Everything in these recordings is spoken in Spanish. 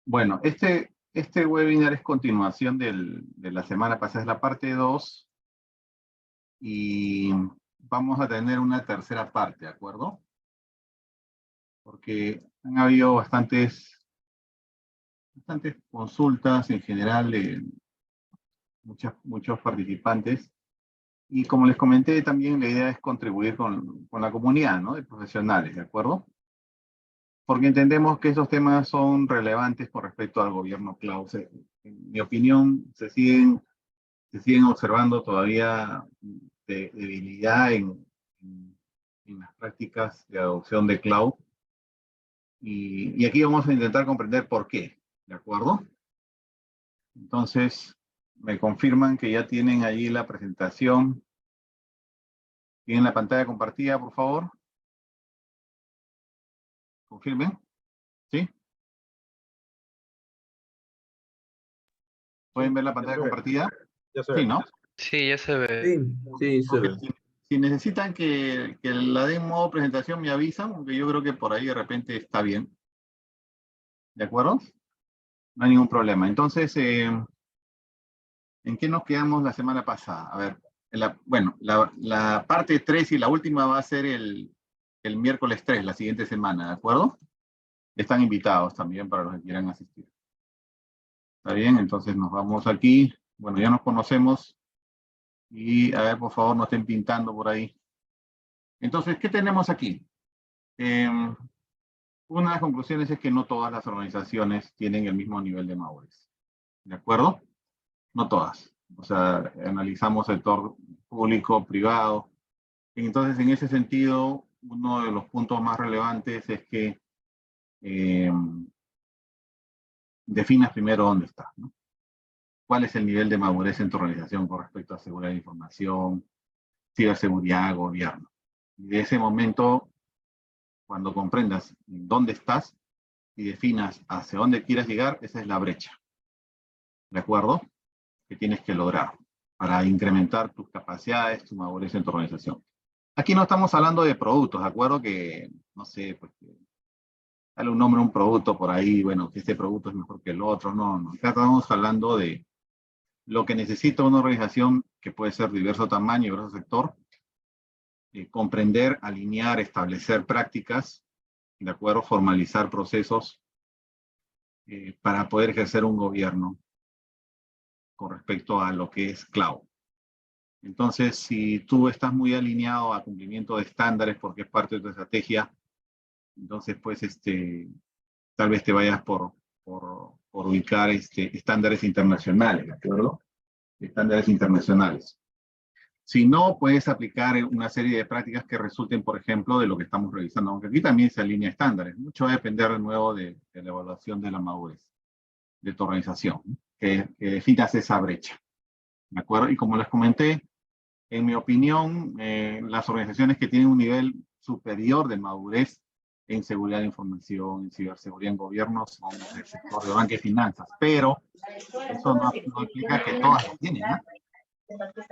Bueno, este webinar es continuación de la semana pasada, es la parte 2 y vamos a tener una tercera parte, ¿de acuerdo? Porque han habido bastantes consultas en general de muchos participantes y como les comenté también la idea es contribuir con la comunidad, ¿no? De profesionales, ¿de acuerdo? Porque entendemos que esos temas son relevantes con respecto al gobierno cloud. En mi opinión, se siguen observando todavía debilidad en las prácticas de adopción de cloud. Y aquí vamos a intentar comprender por qué, ¿de acuerdo? Entonces, me confirman que ya tienen allí la presentación. ¿Tienen la pantalla compartida, por favor? Confirmen. ¿Sí? ¿Pueden Sí, ver la ya pantalla se ve. compartida? Ya se Sí, ve. ¿no? Sí, ya se ve. Sí, sí, se Ok, ve. si necesitan que la den modo presentación, me avisan, porque yo creo que por ahí de repente está bien. ¿De acuerdo? No hay ningún problema. Entonces, ¿en qué nos quedamos la semana pasada? A ver, bueno, la parte 3 y la última va a ser el miércoles 3, la siguiente semana, ¿de acuerdo? Están invitados también para los que quieran asistir. ¿Está bien? Entonces nos vamos aquí. Bueno, ya nos conocemos. Y a ver, por favor, no estén pintando por ahí. Entonces, ¿qué tenemos aquí? Una de las conclusiones es que no todas las organizaciones tienen el mismo nivel de madurez. ¿De acuerdo? No todas. O sea, analizamos sector público, privado. Entonces, en ese sentido, uno de los puntos más relevantes es que eh, definas primero dónde estás, ¿no? ¿Cuál es el nivel de madurez en tu organización con respecto a seguridad de información, ciberseguridad, gobierno? Y de ese momento, cuando comprendas dónde estás y definas hacia dónde quieras llegar, esa es la brecha, ¿de acuerdo? Que tienes que lograr para incrementar tus capacidades, tu madurez en tu organización. Aquí no estamos hablando de productos, ¿de acuerdo? Que, no sé, pues, dale un nombre a un producto por ahí, bueno, que este producto es mejor que el otro, no, no. Acá estamos hablando de lo que necesita una organización que puede ser diverso tamaño, diverso sector, comprender, alinear, establecer prácticas, ¿de acuerdo? Formalizar procesos para poder ejercer un gobierno con respecto a lo que es cloud. Entonces, si tú estás muy alineado a cumplimiento de estándares porque es parte de tu estrategia, entonces, pues, tal vez te vayas por ubicar estándares internacionales, ¿de acuerdo? Estándares internacionales. Si no, puedes aplicar una serie de prácticas que resulten, por ejemplo, de lo que estamos revisando, aunque aquí también se alinea estándares. Mucho va a depender de nuevo de la evaluación de la madurez de tu organización, que definas esa brecha, ¿de acuerdo? Y como les comenté, en mi opinión, las organizaciones que tienen un nivel superior de madurez en seguridad de información, en ciberseguridad en gobiernos, son el sector de banca y finanzas, pero eso no implica que todas lo tienen, ¿no?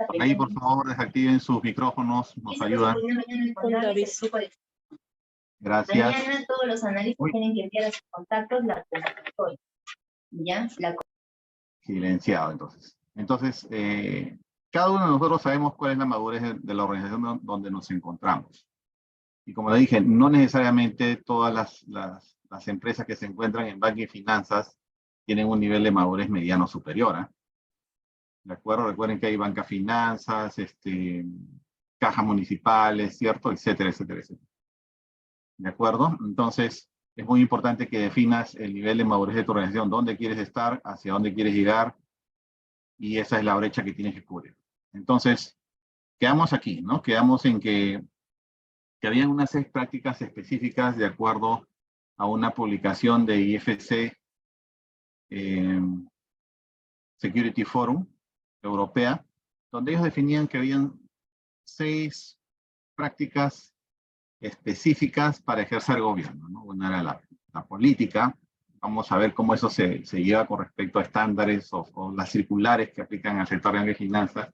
Por ahí, por favor, desactiven sus micrófonos, nos ayudan. Gracias. Mañana todos los analistas tienen que enviar a sus contactos la convocatoria. ¿Ya? Silenciado, entonces. Entonces, cada uno de nosotros sabemos cuál es la madurez de la organización donde nos encontramos. Y como le dije, no necesariamente todas las empresas que se encuentran en banca y finanzas tienen un nivel de madurez mediano superior, ¿eh? ¿De acuerdo? Recuerden que hay banca finanzas, cajas municipales, ¿cierto? Etcétera, etcétera, etcétera. ¿De acuerdo? Entonces, es muy importante que definas el nivel de madurez de tu organización, dónde quieres estar, hacia dónde quieres llegar, y esa es la brecha que tienes que cubrir. Entonces, quedamos aquí, ¿no? Quedamos en que habían unas 6 prácticas específicas de acuerdo a una publicación de IFC Security Forum europea, donde ellos definían que habían 6 prácticas específicas para ejercer gobierno, ¿no? Una era la política. Vamos a ver cómo eso se lleva con respecto a estándares o las circulares que aplican al sector de finanzas.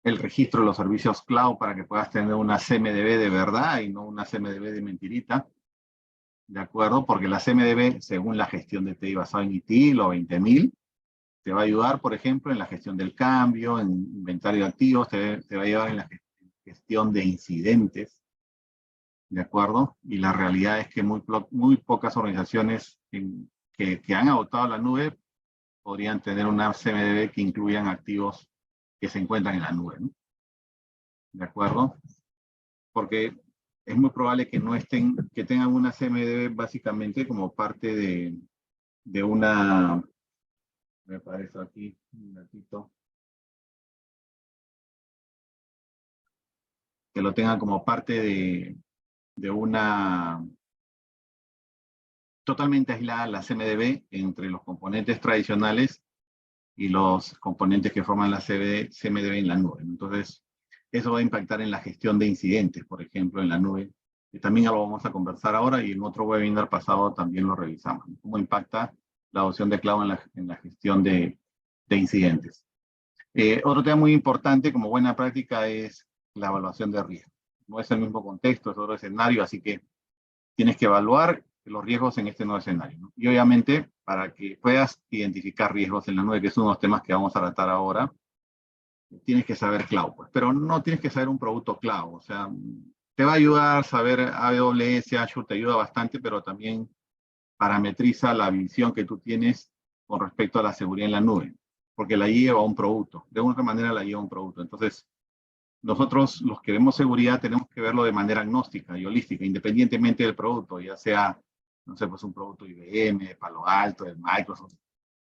El registro de los servicios cloud para que puedas tener una CMDB de verdad y no una CMDB de mentirita. ¿de acuerdo? Porque la CMDB, según la gestión de TI basada en ITIL o 20.000, te va a ayudar, por ejemplo, en la gestión del cambio, en inventario de activos, te va a ayudar en la gestión de incidentes, ¿de acuerdo? Y la realidad es que muy pocas organizaciones que han adoptado la nube podrían tener una CMDB que incluyan activos que se encuentran en la nube, ¿no? ¿De acuerdo? Porque es muy probable que no estén, que tengan una CMDB básicamente como parte de una, me parece aquí, un ratito, que lo tengan como parte de una, totalmente aislada la CMDB entre los componentes tradicionales y los componentes que forman la CMDB en la nube. Entonces, eso va a impactar en la gestión de incidentes, por ejemplo, en la nube, que también ya lo vamos a conversar ahora y en otro webinar pasado también lo revisamos. ¿Cómo impacta la adopción de cloud en la gestión de incidentes? Otro tema muy importante como buena práctica es la evaluación de riesgo. No es el mismo contexto, es otro escenario, así que tienes que evaluar los riesgos en este nuevo escenario, ¿no? Y obviamente, para que puedas identificar riesgos en la nube, que es uno de los temas que vamos a tratar ahora, tienes que saber cloud, pues, pero no tienes que saber un producto cloud. O sea, te va a ayudar saber AWS, Azure, te ayuda bastante, pero también parametriza la visión que tú tienes con respecto a la seguridad en la nube, porque la lleva a un producto. De alguna manera la lleva a un producto. Entonces, nosotros, los que vemos seguridad, tenemos que verlo de manera agnóstica y holística, independientemente del producto, ya sea, no sé, pues un producto IBM, de Palo Alto, de Microsoft.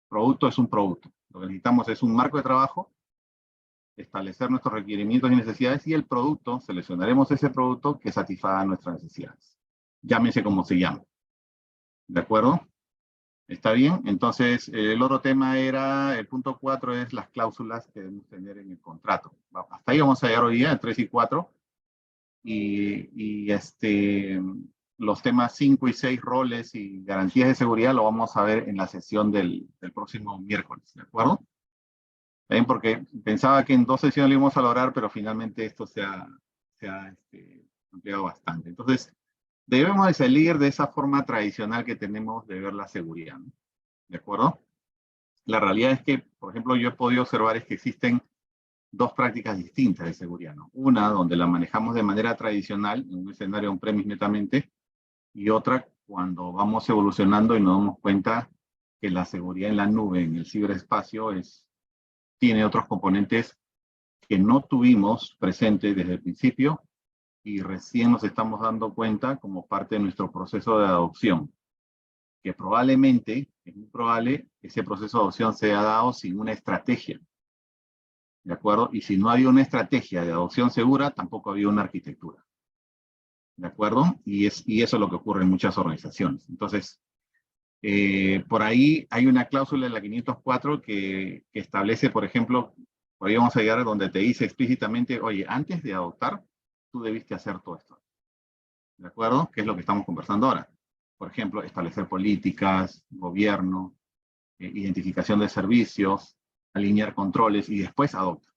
Producto es un producto. Lo que necesitamos es un marco de trabajo, establecer nuestros requerimientos y necesidades, y el producto, seleccionaremos ese producto que satisfaga nuestras necesidades. Llámese como se llame. ¿De acuerdo? ¿Está bien? Entonces, el otro tema era, el punto 4 es las cláusulas que debemos tener en el contrato. Hasta ahí vamos a llegar hoy día, el 3 y 4. Y los temas 5 y 6, roles y garantías de seguridad, lo vamos a ver en la sesión del próximo miércoles, ¿de acuerdo? También porque pensaba que en 2 sesiones lo íbamos a lograr, pero finalmente esto se ha ampliado bastante. Entonces, debemos de salir de esa forma tradicional que tenemos de ver la seguridad, ¿no? ¿De acuerdo? La realidad es que, por ejemplo, yo he podido observar es que existen dos prácticas distintas de seguridad, ¿no? Una donde la manejamos de manera tradicional, en un escenario on-premise netamente, y otra cuando vamos evolucionando y nos damos cuenta que la seguridad en la nube, en el ciberespacio, tiene otros componentes que no tuvimos presentes desde el principio y recién nos estamos dando cuenta como parte de nuestro proceso de adopción, que probablemente, es muy probable, ese proceso de adopción se haya dado sin una estrategia. ¿De acuerdo? Y si no había una estrategia de adopción segura, tampoco había una arquitectura. ¿De acuerdo? Y eso es lo que ocurre en muchas organizaciones. Entonces, por ahí hay una cláusula en la 504 que establece, por ejemplo, por ahí vamos a llegar a donde te dice explícitamente, oye, antes de adoptar, tú debiste hacer todo esto. ¿De acuerdo? Que es lo que estamos conversando ahora. Por ejemplo, establecer políticas, gobierno, identificación de servicios, alinear controles y después adopta.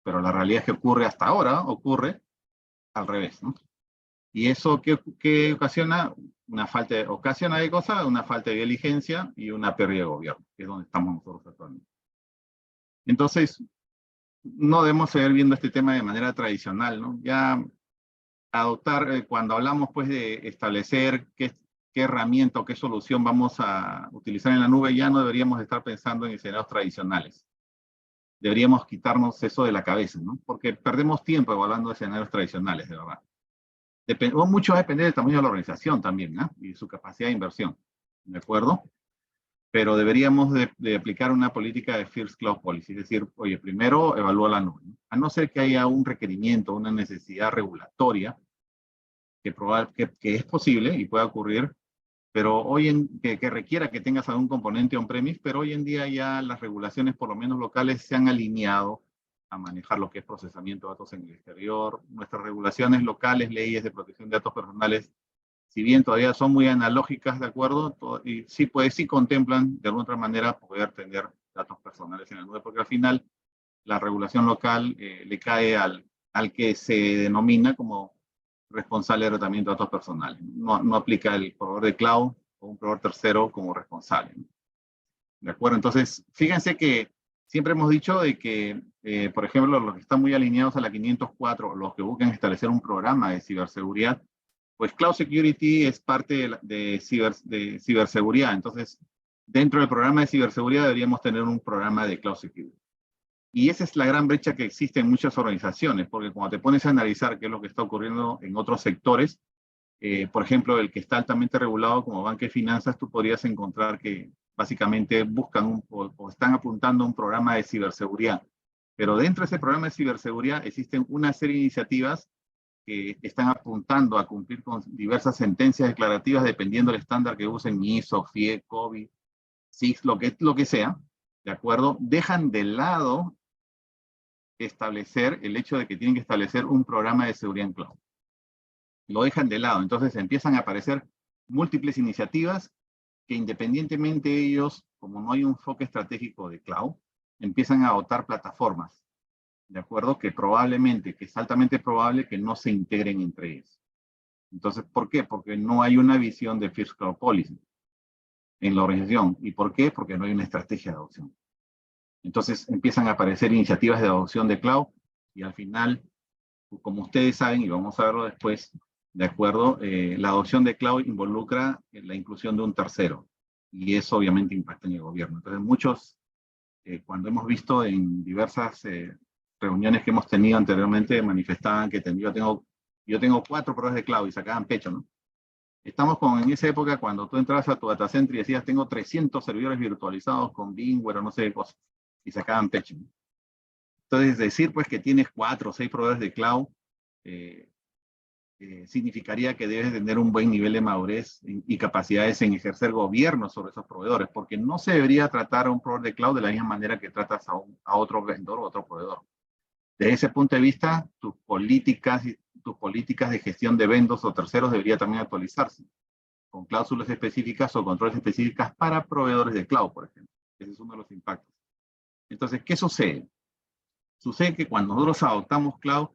Pero la realidad es que ocurre hasta ahora, ocurre al revés, ¿no? Y eso ¿qué ocasiona? Ocasiona de cosas, una falta de diligencia y una pérdida de gobierno, que es donde estamos nosotros actualmente. Entonces, no debemos seguir viendo este tema de manera tradicional, ¿no? Ya adoptar, cuando hablamos pues de establecer qué herramienta o qué solución vamos a utilizar en la nube, ya no deberíamos estar pensando en escenarios tradicionales. Deberíamos quitarnos eso de la cabeza, ¿no? Porque perdemos tiempo evaluando escenarios tradicionales, de verdad. Mucho va a depender del tamaño de la organización también, ¿no? Y su capacidad de inversión, ¿de acuerdo? Pero deberíamos de aplicar una política de First Cloud Policy, es decir, oye, primero evalúa la nube, ¿no? A no ser que haya un requerimiento, una necesidad regulatoria, que es posible y puede ocurrir, pero que requiera que tengas algún componente on-premise, pero hoy en día ya las regulaciones, por lo menos locales, se han alineado a manejar lo que es procesamiento de datos en el exterior. Nuestras regulaciones locales, leyes de protección de datos personales, si bien todavía son muy analógicas, ¿de acuerdo? Y sí contemplan de alguna otra manera poder tener datos personales en la nube, porque al final la regulación local le cae al que se denomina como responsable de tratamiento de datos personales. No aplica el proveedor de cloud o un proveedor tercero como responsable, ¿no? ¿De acuerdo? Entonces, fíjense que siempre hemos dicho de que, por ejemplo, los que están muy alineados a la 504, los que buscan establecer un programa de ciberseguridad, pues Cloud Security es parte de ciberseguridad. Entonces, dentro del programa de ciberseguridad deberíamos tener un programa de Cloud Security. Y esa es la gran brecha que existe en muchas organizaciones, porque cuando te pones a analizar qué es lo que está ocurriendo en otros sectores, por ejemplo, el que está altamente regulado como banca y finanzas, tú podrías encontrar que básicamente buscan o están apuntando a un programa de ciberseguridad. Pero dentro de ese programa de ciberseguridad existen una serie de iniciativas que están apuntando a cumplir con diversas sentencias declarativas dependiendo del estándar que usen, ISO, FIE, COVID, SIX, lo que sea, ¿de acuerdo? Dejan de lado establecer el hecho de que tienen que establecer un programa de seguridad en cloud. Lo dejan de lado. Entonces empiezan a aparecer múltiples iniciativas que independientemente de ellos, como no hay un enfoque estratégico de cloud, empiezan a adoptar plataformas, ¿de acuerdo? Que es altamente probable que no se integren entre ellas. Entonces, ¿por qué? Porque no hay una visión de First Cloud Policy en la organización. ¿Y por qué? Porque no hay una estrategia de adopción. Entonces empiezan a aparecer iniciativas de adopción de cloud y al final, como ustedes saben, y vamos a verlo después, ¿de acuerdo? La adopción de cloud involucra la inclusión de un tercero y eso obviamente impacta en el gobierno. Entonces muchos, cuando hemos visto en diversas reuniones que hemos tenido anteriormente, manifestaban que yo tengo 4 proveedores de cloud y sacaban pecho, ¿no? Estamos en esa época cuando tú entrabas a tu data center y decías, tengo 300 servidores virtualizados con VMware o no sé qué cosas, y sacaban pecho, ¿no? Entonces, decir pues que tienes 4 o 6 proveedores de cloud significaría que debes tener un buen nivel de madurez y capacidades en ejercer gobierno sobre esos proveedores, porque no se debería tratar a un proveedor de cloud de la misma manera que tratas a otro vendedor o otro proveedor. Desde ese punto de vista, tus políticas de gestión de vendos o terceros debería también actualizarse, con cláusulas específicas o controles específicas para proveedores de cloud, por ejemplo. Ese es uno de los impactos. Entonces, ¿qué sucede? Sucede que cuando nosotros adoptamos cloud,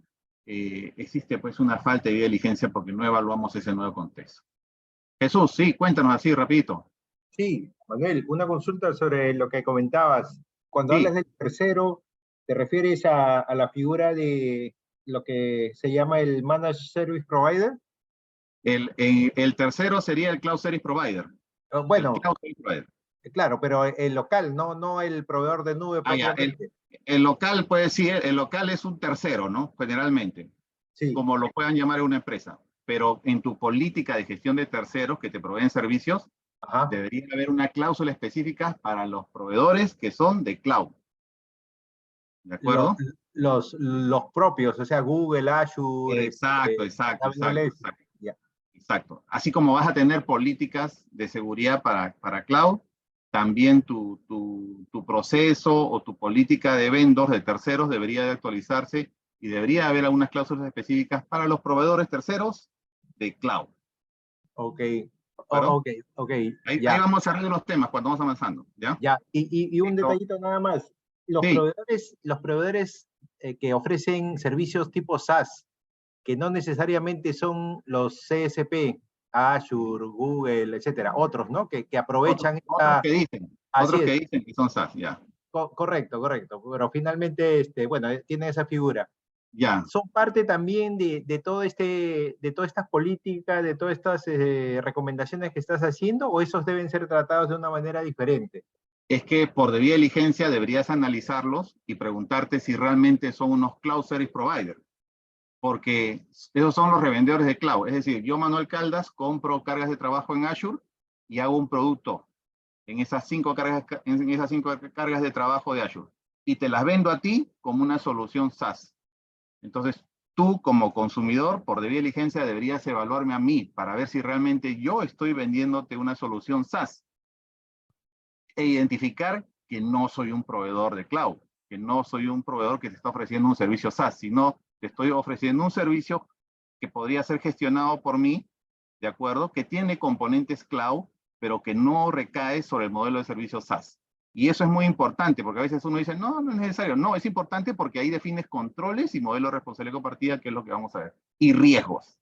existe pues una falta de diligencia porque no evaluamos ese nuevo contexto. Jesús, sí, cuéntanos así rapidito. Sí, Manuel, una consulta sobre lo que comentabas. Cuando Sí. hablas del tercero, ¿te refieres a la figura de lo que se llama el Managed Service Provider? El tercero sería el Cloud Service Provider. Bueno, El Cloud Service Provider. claro, pero el local, no el proveedor de nube Ya, propiamente. el local puede decir, el local es un tercero, ¿no? Generalmente, Sí, como lo puedan llamar en una empresa. Pero en tu política de gestión de terceros que te proveen servicios, ajá. debería haber una cláusula específica para los proveedores que son de cloud. ¿De acuerdo? Los propios, o sea, Google, Azure, Exacto. AWS. Ya. Exacto. Así como vas a tener políticas de seguridad para cloud, también tu proceso o tu política de vendors de terceros debería de actualizarse y debería haber algunas cláusulas específicas para los proveedores terceros de cloud. Ok, ¿Claro? ok, Ahí ya. vamos a ver los temas cuando vamos avanzando, ¿ya? Ya, y un Listo. detallito nada más. Los Sí. proveedores que ofrecen servicios tipo SaaS, que no necesariamente son los CSP, Azure, Google, etcétera, otros, ¿no? Que aprovechan Otros esta... que dicen, Así otros es, que dicen que son SaaS, ya. correcto, pero finalmente, bueno, tiene esa figura. Ya. ¿Son parte también de toda estas políticas, de todas estas recomendaciones que estás haciendo, o esos deben ser tratados de una manera diferente? Es que por debida diligencia deberías analizarlos y preguntarte si realmente son unos Cloud Service Provider. Porque esos son los revendedores de cloud. Es decir, yo, Manuel Caldas, compro cargas de trabajo en Azure y hago un producto en esas 5 cargas de trabajo de Azure. Y te las vendo a ti como una solución SaaS. Entonces, tú como consumidor, por debida diligencia, deberías evaluarme a mí para ver si realmente yo estoy vendiéndote una solución SaaS. E identificar que no soy un proveedor de cloud, que no soy un proveedor que te está ofreciendo un servicio SaaS, sino te estoy ofreciendo un servicio que podría ser gestionado por mí, ¿de acuerdo? Que tiene componentes cloud, pero que no recae sobre el modelo de servicio SaaS. Y eso es muy importante, porque a veces uno dice, no es necesario. No, es importante porque ahí defines controles y modelo de responsabilidad compartida, que es lo que vamos a ver. Y riesgos.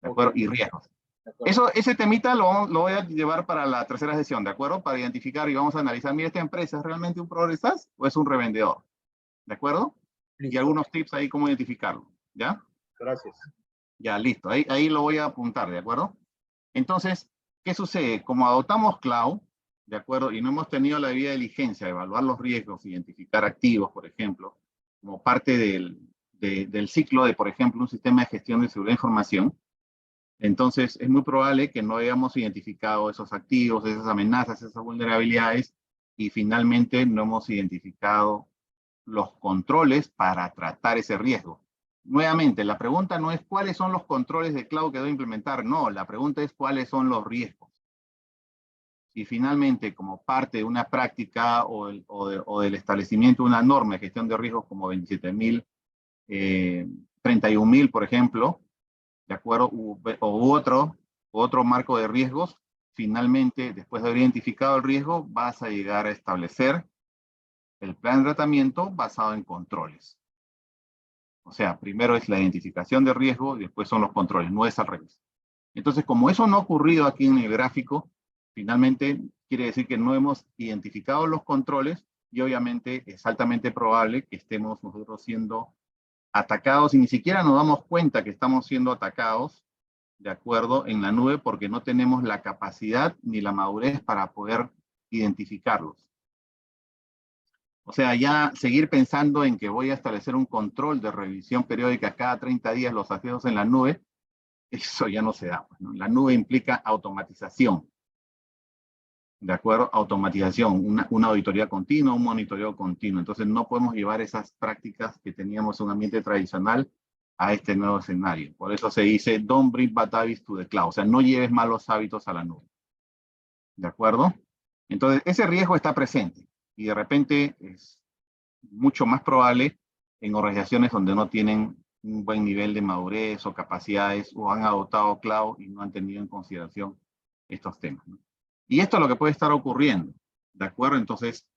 ¿de acuerdo? Y riesgos. Ese temita lo voy a llevar para la tercera sesión, ¿de acuerdo? Para identificar y vamos a analizar, mira, ¿esta empresa es realmente un proveedor de SaaS o es un revendedor? ¿De acuerdo? Listo. Y algunos tips ahí cómo identificarlo, ¿ya? Gracias. Ya, listo. Ahí lo voy a apuntar, ¿de acuerdo? Entonces, ¿qué sucede? Como adoptamos cloud, ¿de acuerdo? Y no hemos tenido la debida diligencia de evaluar los riesgos, identificar activos, por ejemplo, como parte del ciclo de, por ejemplo, un sistema de gestión de seguridad de información. Entonces, es muy probable que no hayamos identificado esos activos, esas amenazas, esas vulnerabilidades, y finalmente no hemos identificado los controles para tratar ese riesgo. Nuevamente, la pregunta no es cuáles son los controles de cloud que debo implementar, no, la pregunta es cuáles son los riesgos. Y finalmente, como parte de una práctica o del establecimiento de una norma de gestión de riesgos como 27.000, 31.000, por ejemplo, ¿de acuerdo? U otro marco de riesgos, finalmente, después de haber identificado el riesgo, vas a llegar a establecer el plan de tratamiento basado en controles. O sea, primero es la identificación de riesgo y después son los controles, no es al revés. Entonces, como eso no ha ocurrido aquí en el gráfico, finalmente quiere decir que no hemos identificado los controles y obviamente es altamente probable que estemos nosotros siendo atacados y ni siquiera nos damos cuenta que estamos siendo atacados, de acuerdo, en la nube porque no tenemos la capacidad ni la madurez para poder identificarlos. O sea, ya seguir pensando en que voy a establecer un control de revisión periódica cada 30 días los accesos en la nube, eso ya no se da, ¿no? La nube implica automatización. ¿De acuerdo? Automatización, una auditoría continua, un monitoreo continuo. Entonces no podemos llevar esas prácticas que teníamos en un ambiente tradicional a este nuevo escenario. Por eso se dice, don't bring bad habits to the cloud. O sea, no lleves malos hábitos a la nube. ¿De acuerdo? Entonces, ese riesgo está presente. Y de repente es mucho más probable en organizaciones donde no tienen un buen nivel de madurez o capacidades o han adoptado cloud y no han tenido en consideración estos temas, ¿no? Y esto es lo que puede estar ocurriendo, ¿de acuerdo? Entonces,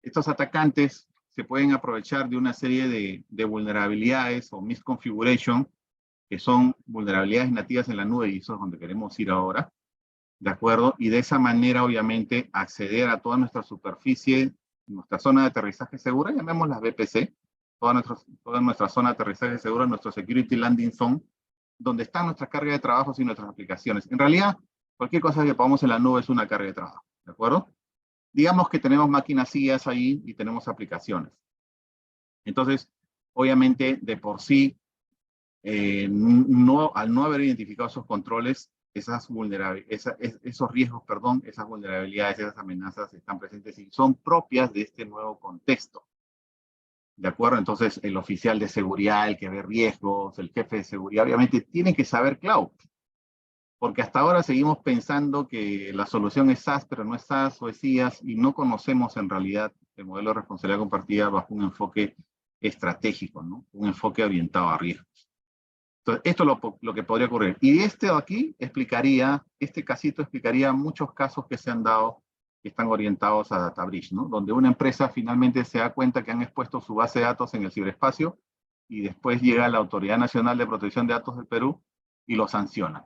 estos atacantes se pueden aprovechar de una serie de vulnerabilidades o misconfiguration, que son vulnerabilidades nativas en la nube, y eso es donde queremos ir ahora, ¿de acuerdo? Y de esa manera, obviamente, acceder a toda nuestra superficie, nuestra zona de aterrizaje segura, llamémosla VPC, toda nuestra zona de aterrizaje segura, nuestro Security Landing Zone, donde está nuestra carga de trabajos y nuestras aplicaciones. En realidad, cualquier cosa que pongamos en la nube es una carga de trabajo, ¿de acuerdo? Digamos que tenemos máquinas sillas ahí y tenemos aplicaciones. Entonces, obviamente, de por sí, al no haber identificado esos controles, esos riesgos, perdón, esas vulnerabilidades, esas amenazas están presentes y son propias de este nuevo contexto. ¿De acuerdo? Entonces, el oficial de seguridad, el que ve riesgos, el jefe de seguridad, obviamente tiene que saber cloud. Porque hasta ahora seguimos pensando que la solución es SaaS, pero no es SaaS o es IaaS, y no conocemos en realidad el modelo de responsabilidad compartida bajo un enfoque estratégico, ¿no? Un enfoque orientado a riesgos. Entonces, esto es lo que podría ocurrir. Y este casito explicaría muchos casos que se han dado que están orientados a data breach, ¿no? Donde una empresa finalmente se da cuenta que han expuesto su base de datos en el ciberespacio y después llega la Autoridad Nacional de Protección de Datos del Perú y lo sanciona.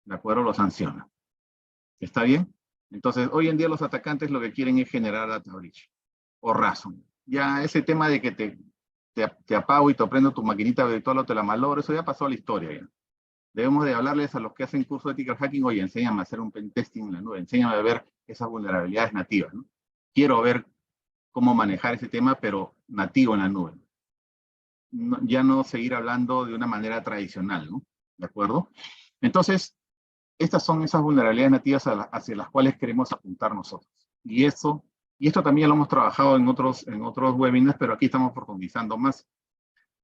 ¿De acuerdo? Lo sanciona. ¿Está bien? Entonces, hoy en día los atacantes lo que quieren es generar data breach o ransom. Ya ese tema de que te apago y te prendo tu maquinita virtual o te la malogro, eso ya pasó a la historia. Ya. Debemos de hablarles a los que hacen curso de ethical hacking, oye, enséñame a hacer un pentesting en la nube, enséñame a ver esas vulnerabilidades nativas, ¿no? Quiero ver cómo manejar ese tema, pero nativo en la nube. No, ya no seguir hablando de una manera tradicional, ¿no? ¿De acuerdo? Entonces, estas son esas vulnerabilidades nativas hacia las cuales queremos apuntar nosotros. Y esto también lo hemos trabajado en otros webinars, pero aquí estamos profundizando más.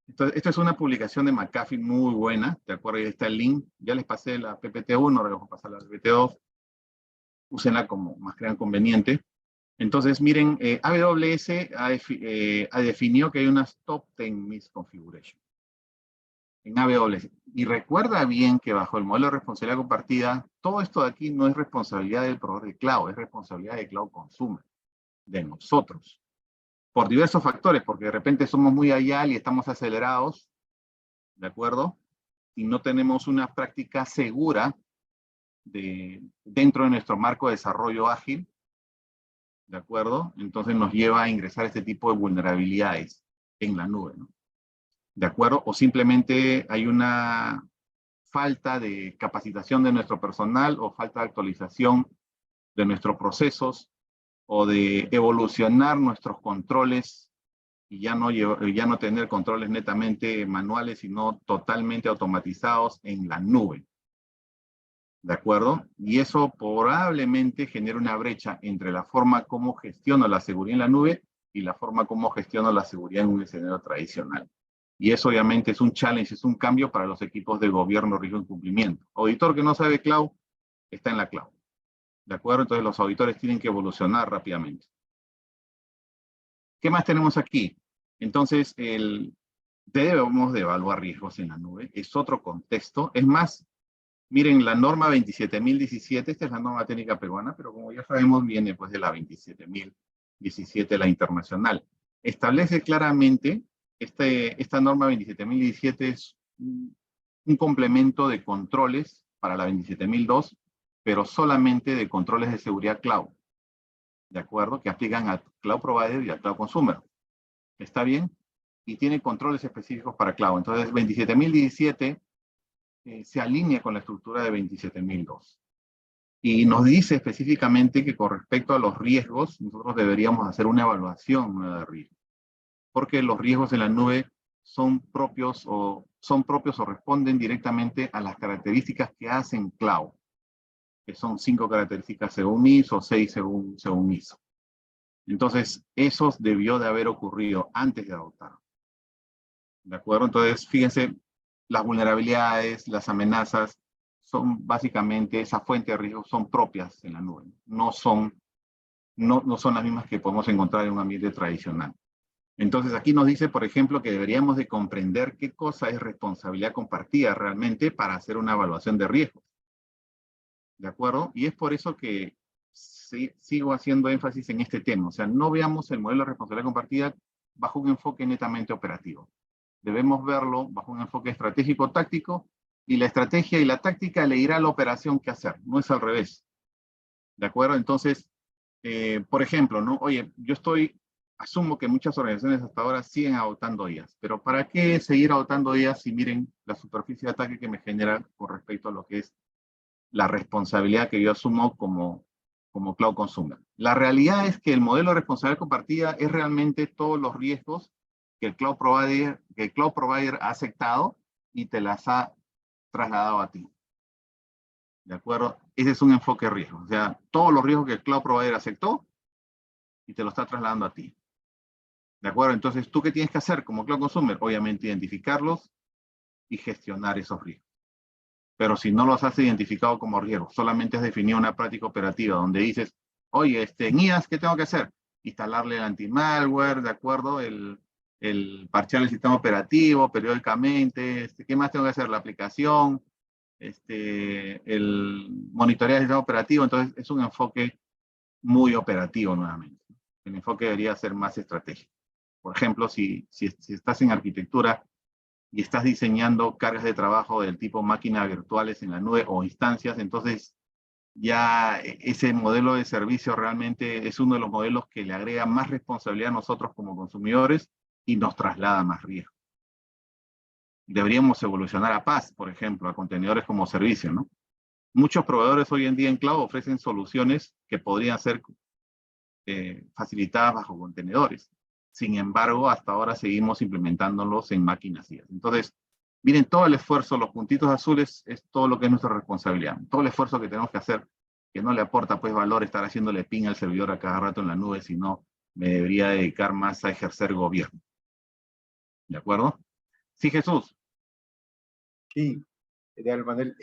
Entonces, esta es una publicación de McAfee muy buena, ¿de acuerdo? Ahí está el link. Ya les pasé la PPT1, ahora les voy a pasar la PPT2. Úsenla como más crean conveniente. Entonces, miren, AWS ha definido que hay unas top 10 misconfiguration en AWS. Y recuerda bien que bajo el modelo de responsabilidad compartida, todo esto de aquí no es responsabilidad del proveedor de cloud, es responsabilidad de Cloud Consumer, de nosotros. Por diversos factores, porque de repente somos muy agile y estamos acelerados, ¿de acuerdo? y no tenemos una práctica segura dentro de nuestro marco de desarrollo ágil, ¿de acuerdo? Entonces nos lleva a ingresar este tipo de vulnerabilidades en la nube, ¿no? ¿De acuerdo? O simplemente hay una falta de capacitación de nuestro personal o falta de actualización de nuestros procesos o de evolucionar nuestros controles y ya no tener controles netamente manuales, sino totalmente automatizados en la nube. ¿De acuerdo? Y eso probablemente genera una brecha entre la forma como gestiono la seguridad en la nube y la forma como gestiono la seguridad en un escenario tradicional. Y eso obviamente es un challenge, es un cambio para los equipos de gobierno, riesgo y cumplimiento. Auditor que no sabe cloud, está en la cloud. ¿De acuerdo? Entonces los auditores tienen que evolucionar rápidamente. ¿Qué más tenemos aquí? Entonces, debemos de evaluar riesgos en la nube. Es otro contexto. Es más, miren, la norma 27017, esta es la norma técnica peruana, pero como ya sabemos, viene pues de la 27017, la internacional. Establece claramente, esta norma 27017 es un complemento de controles para la 27002, pero solamente de controles de seguridad cloud, ¿de acuerdo? Que aplican a Cloud Provider y a Cloud Consumer. ¿Está bien? Y tiene controles específicos para cloud. Entonces, 27017 se alinea con la estructura de 27002. Y nos dice específicamente que con respecto a los riesgos, nosotros deberíamos hacer una evaluación de riesgo. Porque los riesgos en la nube son propios o responden directamente a las características que hacen cloud, que son 5 características según ISO o 6 según ISO. Entonces, eso debió de haber ocurrido antes de adoptar. ¿De acuerdo? Entonces, fíjense, las vulnerabilidades, las amenazas, son básicamente, esa fuente de riesgo son propias en la nube. No son las mismas que podemos encontrar en un ambiente tradicional. Entonces, aquí nos dice, por ejemplo, que deberíamos de comprender qué cosa es responsabilidad compartida realmente para hacer una evaluación de riesgos. ¿De acuerdo? Y es por eso que sigo haciendo énfasis en este tema. O sea, no veamos el modelo de responsabilidad compartida bajo un enfoque netamente operativo. Debemos verlo bajo un enfoque estratégico-táctico, y la estrategia y la táctica le dirá a la operación qué hacer, no es al revés. ¿De acuerdo? Entonces, por ejemplo, ¿no? Oye, asumo que muchas organizaciones hasta ahora siguen adoptando IaaS, pero ¿para qué seguir adoptando IaaS si miren la superficie de ataque que me genera con respecto a lo que es la responsabilidad que yo asumo como Cloud Consumer? La realidad es que el modelo de responsabilidad compartida es realmente todos los riesgos que el Cloud Provider ha aceptado y te las ha trasladado a ti. ¿De acuerdo? Ese es un enfoque de riesgo. O sea, todos los riesgos que el Cloud Provider aceptó y te lo está trasladando a ti. ¿De acuerdo? Entonces, ¿tú qué tienes que hacer como Cloud Consumer? Obviamente, identificarlos y gestionar esos riesgos. Pero si no los has identificado como riesgos, solamente has definido una práctica operativa donde dices, oye, en IaaS, ¿qué tengo que hacer? Instalarle el anti-malware, ¿de acuerdo? El parchear el sistema operativo periódicamente, ¿qué más tengo que hacer? La aplicación, el monitorear el sistema operativo. Entonces, es un enfoque muy operativo nuevamente. El enfoque debería ser más estratégico. Por ejemplo, si estás en arquitectura y estás diseñando cargas de trabajo del tipo máquinas virtuales en la nube o instancias, entonces ya ese modelo de servicio realmente es uno de los modelos que le agrega más responsabilidad a nosotros como consumidores y nos traslada más riesgo. Deberíamos evolucionar a PaaS, por ejemplo, a contenedores como servicio, ¿no? Muchos proveedores hoy en día en cloud ofrecen soluciones que podrían ser facilitadas bajo contenedores. Sin embargo, hasta ahora seguimos implementándolos en máquinas IaaS. Entonces, miren, todo el esfuerzo, los puntitos azules, es todo lo que es nuestra responsabilidad. Todo el esfuerzo que tenemos que hacer, que no le aporta pues valor estar haciéndole ping al servidor a cada rato en la nube, sino me debería dedicar más a ejercer gobierno. ¿De acuerdo? Sí, Jesús. Sí, ideal, Manuel.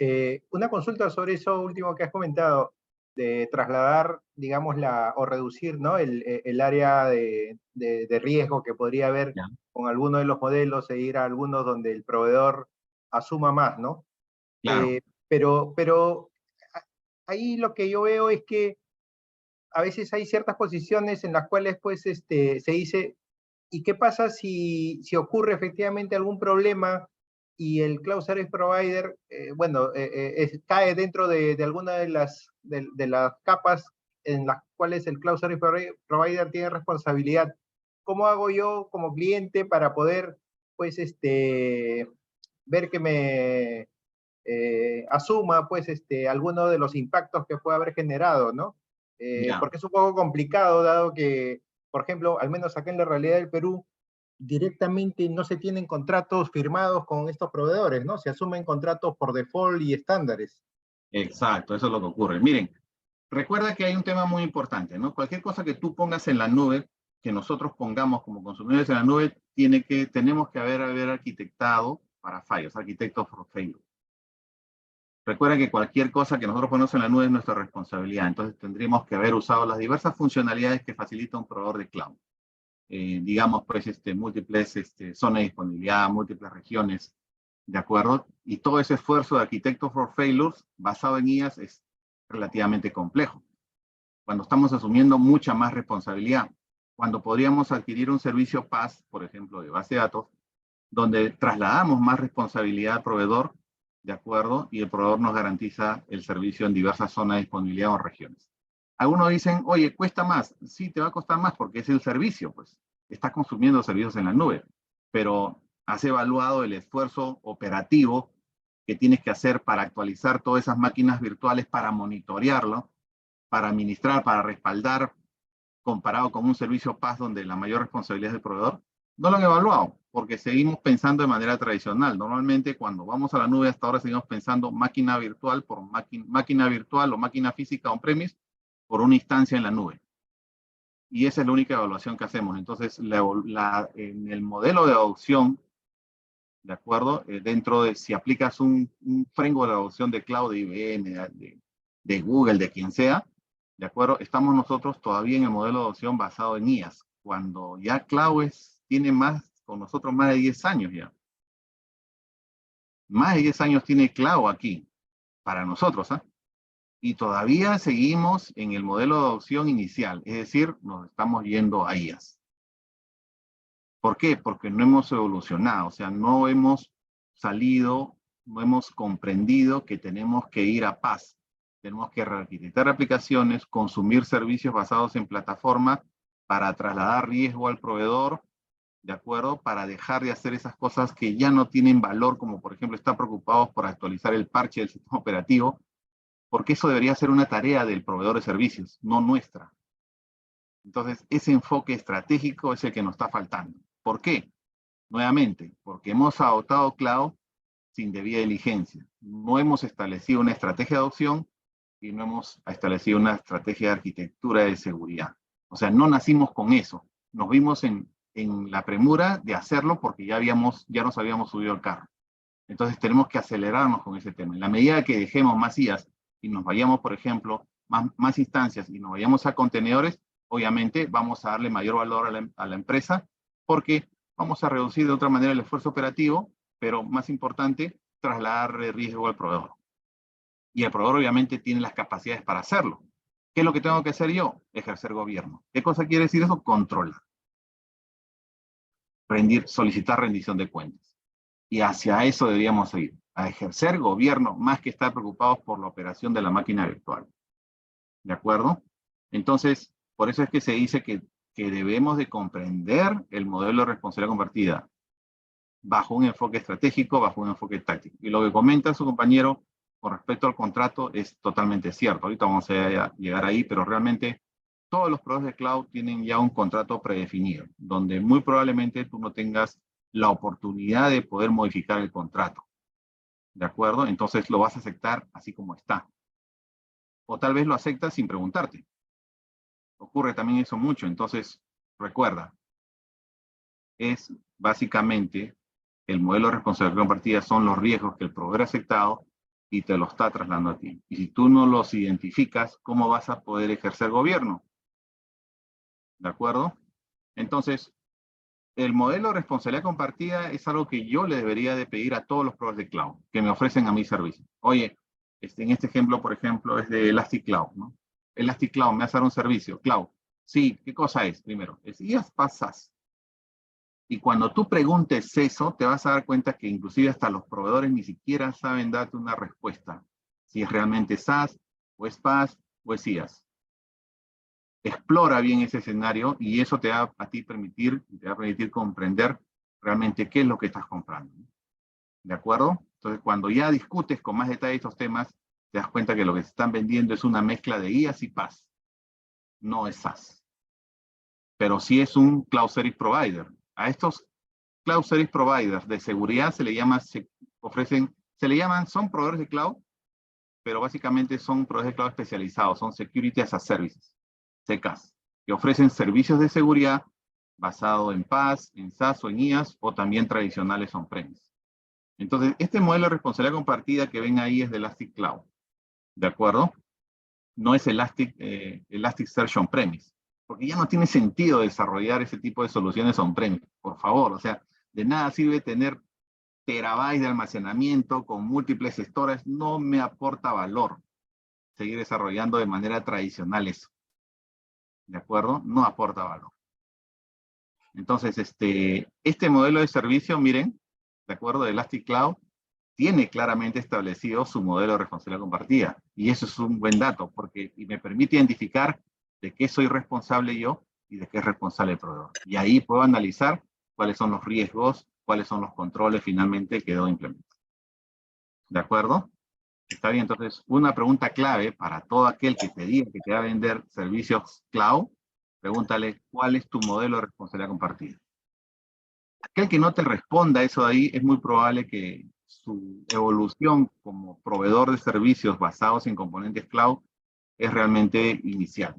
Una consulta sobre eso último que has comentado, de trasladar, digamos, o reducir, ¿no? el área de riesgo que podría haber Ya. con alguno de los modelos e ir a algunos donde el proveedor asuma más, ¿no? Claro. Pero ahí lo que yo veo es que a veces hay ciertas posiciones en las cuales pues se dice, ¿y qué pasa si ocurre efectivamente algún problema y el Cloud Service Provider, bueno, cae dentro de alguna de las capas en las cuales el Cloud Service Provider tiene responsabilidad. ¿Cómo hago yo como cliente para poder, pues, ver que me asuma, pues, alguno de los impactos que pueda haber generado, ¿no? Ya. Porque es un poco complicado, dado que, por ejemplo, al menos acá en la realidad del Perú, directamente no se tienen contratos firmados con estos proveedores, ¿no? Se asumen contratos por default y estándares. Exacto, eso es lo que ocurre. Miren, recuerda que hay un tema muy importante, ¿no? Cualquier cosa que tú pongas en la nube, que nosotros pongamos como consumidores en la nube, tenemos que haber arquitectado para fallos, arquitectos for failure. Recuerda que cualquier cosa que nosotros ponemos en la nube es nuestra responsabilidad, entonces tendríamos que haber usado las diversas funcionalidades que facilita un proveedor de cloud. Digamos, pues, múltiples zonas de disponibilidad, múltiples regiones, ¿de acuerdo? Y todo ese esfuerzo de Architecture for Failures basado en IaaS es relativamente complejo. Cuando estamos asumiendo mucha más responsabilidad, cuando podríamos adquirir un servicio PaaS, por ejemplo, de base de datos, donde trasladamos más responsabilidad al proveedor, ¿de acuerdo? Y el proveedor nos garantiza el servicio en diversas zonas de disponibilidad o regiones. Algunos dicen, oye, cuesta más. Sí, te va a costar más porque es el servicio, pues. Estás consumiendo servicios en la nube, pero has evaluado el esfuerzo operativo que tienes que hacer para actualizar todas esas máquinas virtuales, para monitorearlo, para administrar, para respaldar, comparado con un servicio PaaS donde la mayor responsabilidad es del proveedor. No lo han evaluado, porque seguimos pensando de manera tradicional. Normalmente cuando vamos a la nube hasta ahora seguimos pensando máquina virtual por máquina virtual o máquina física on-premise por una instancia en la nube. Y esa es la única evaluación que hacemos. Entonces, en el modelo de adopción, ¿de acuerdo? Dentro de, si aplicas un framework de adopción de cloud de IBM, de Google, de quien sea, ¿de acuerdo? Estamos nosotros todavía en el modelo de adopción basado en IaaS, cuando ya cloud tiene con nosotros más de 10 años ya. Más de 10 años tiene cloud aquí, para nosotros, ¿ah? Y todavía seguimos en el modelo de adopción inicial, es decir, nos estamos yendo a IaaS. ¿Por qué? Porque no hemos evolucionado, o sea, no hemos salido, no hemos comprendido que tenemos que ir a PaaS. Tenemos que rearquitectar aplicaciones, consumir servicios basados en plataforma para trasladar riesgo al proveedor, ¿de acuerdo? Para dejar de hacer esas cosas que ya no tienen valor, como por ejemplo estar preocupados por actualizar el parche del sistema operativo, porque eso debería ser una tarea del proveedor de servicios, no nuestra. Entonces, ese enfoque estratégico es el que nos está faltando. ¿Por qué? Nuevamente, porque hemos adoptado cloud sin debida diligencia. No hemos establecido una estrategia de adopción y no hemos establecido una estrategia de arquitectura de seguridad. O sea, no nacimos con eso. Nos vimos en la premura de hacerlo porque ya nos habíamos subido al carro. Entonces, tenemos que acelerarnos con ese tema. En la medida que dejemos más IaaS y nos vayamos, por ejemplo, más instancias y nos vayamos a contenedores, obviamente vamos a darle mayor valor a la empresa porque vamos a reducir de otra manera el esfuerzo operativo, pero más importante, trasladar riesgo al proveedor. Y el proveedor obviamente tiene las capacidades para hacerlo. ¿Qué es lo que tengo que hacer yo? Ejercer gobierno. ¿Qué cosa quiere decir eso? Controlar. Solicitar rendición de cuentas. Y hacia eso deberíamos ir, a ejercer gobierno más que estar preocupados por la operación de la máquina virtual. ¿De acuerdo? Entonces, por eso es que se dice que debemos de comprender el modelo de responsabilidad compartida bajo un enfoque estratégico, bajo un enfoque táctico. Y lo que comenta su compañero con respecto al contrato es totalmente cierto. Ahorita vamos a llegar ahí, pero realmente todos los proveedores de cloud tienen ya un contrato predefinido, donde muy probablemente tú no tengas la oportunidad de poder modificar el contrato. ¿De acuerdo? Entonces lo vas a aceptar así como está. O tal vez lo aceptas sin preguntarte. Ocurre también eso mucho. Entonces, recuerda, es básicamente el modelo de responsabilidad compartida son los riesgos que el proveedor ha aceptado y te lo está trasladando a ti. Y si tú no los identificas, ¿cómo vas a poder ejercer gobierno? ¿De acuerdo? Entonces, el modelo de responsabilidad compartida es algo que yo le debería de pedir a todos los proveedores de cloud que me ofrecen a mi servicio. Oye, en este ejemplo, por ejemplo, es de Elastic Cloud, ¿no? Elastic Cloud me hace dar un servicio, cloud. Sí, ¿qué cosa es? Primero, es IaaS PaaS SaaS. Y cuando tú preguntes eso, te vas a dar cuenta que inclusive hasta los proveedores ni siquiera saben darte una respuesta. Si es realmente SaaS, o es PaaS, o es IaaS. Explora bien ese escenario y eso te va a ti permitir comprender realmente qué es lo que estás comprando. ¿De acuerdo? Entonces, cuando ya discutes con más detalle estos temas, te das cuenta que lo que se están vendiendo es una mezcla de IaaS y PaaS. No es SaaS. Pero sí es un Cloud Service Provider. A estos Cloud Service Providers de seguridad son proveedores de cloud, pero básicamente son proveedores de cloud especializados, son Security as a Services, SECaaS, que ofrecen servicios de seguridad basado en PaaS, en SaaS o en IaaS, o también tradicionales on-premise. Entonces, este modelo de responsabilidad compartida que ven ahí es de Elastic Cloud, ¿de acuerdo? No es Elasticsearch on-premise, porque ya no tiene sentido desarrollar ese tipo de soluciones on-premise, por favor, o sea, de nada sirve tener terabytes de almacenamiento con múltiples storage, no me aporta valor seguir desarrollando de manera tradicional eso. ¿De acuerdo? No aporta valor. Entonces, este modelo de servicio, miren, ¿de acuerdo? De Elastic Cloud, tiene claramente establecido su modelo de responsabilidad compartida. Y eso es un buen dato, porque me permite identificar de qué soy responsable yo y de qué es responsable el proveedor. Y ahí puedo analizar cuáles son los riesgos, cuáles son los controles finalmente que debo implementar. ¿De acuerdo? Está bien, entonces, una pregunta clave para todo aquel que te diga que te va a vender servicios cloud, pregúntale, ¿cuál es tu modelo de responsabilidad compartida? Aquel que no te responda eso de ahí, es muy probable que su evolución como proveedor de servicios basados en componentes cloud es realmente inicial.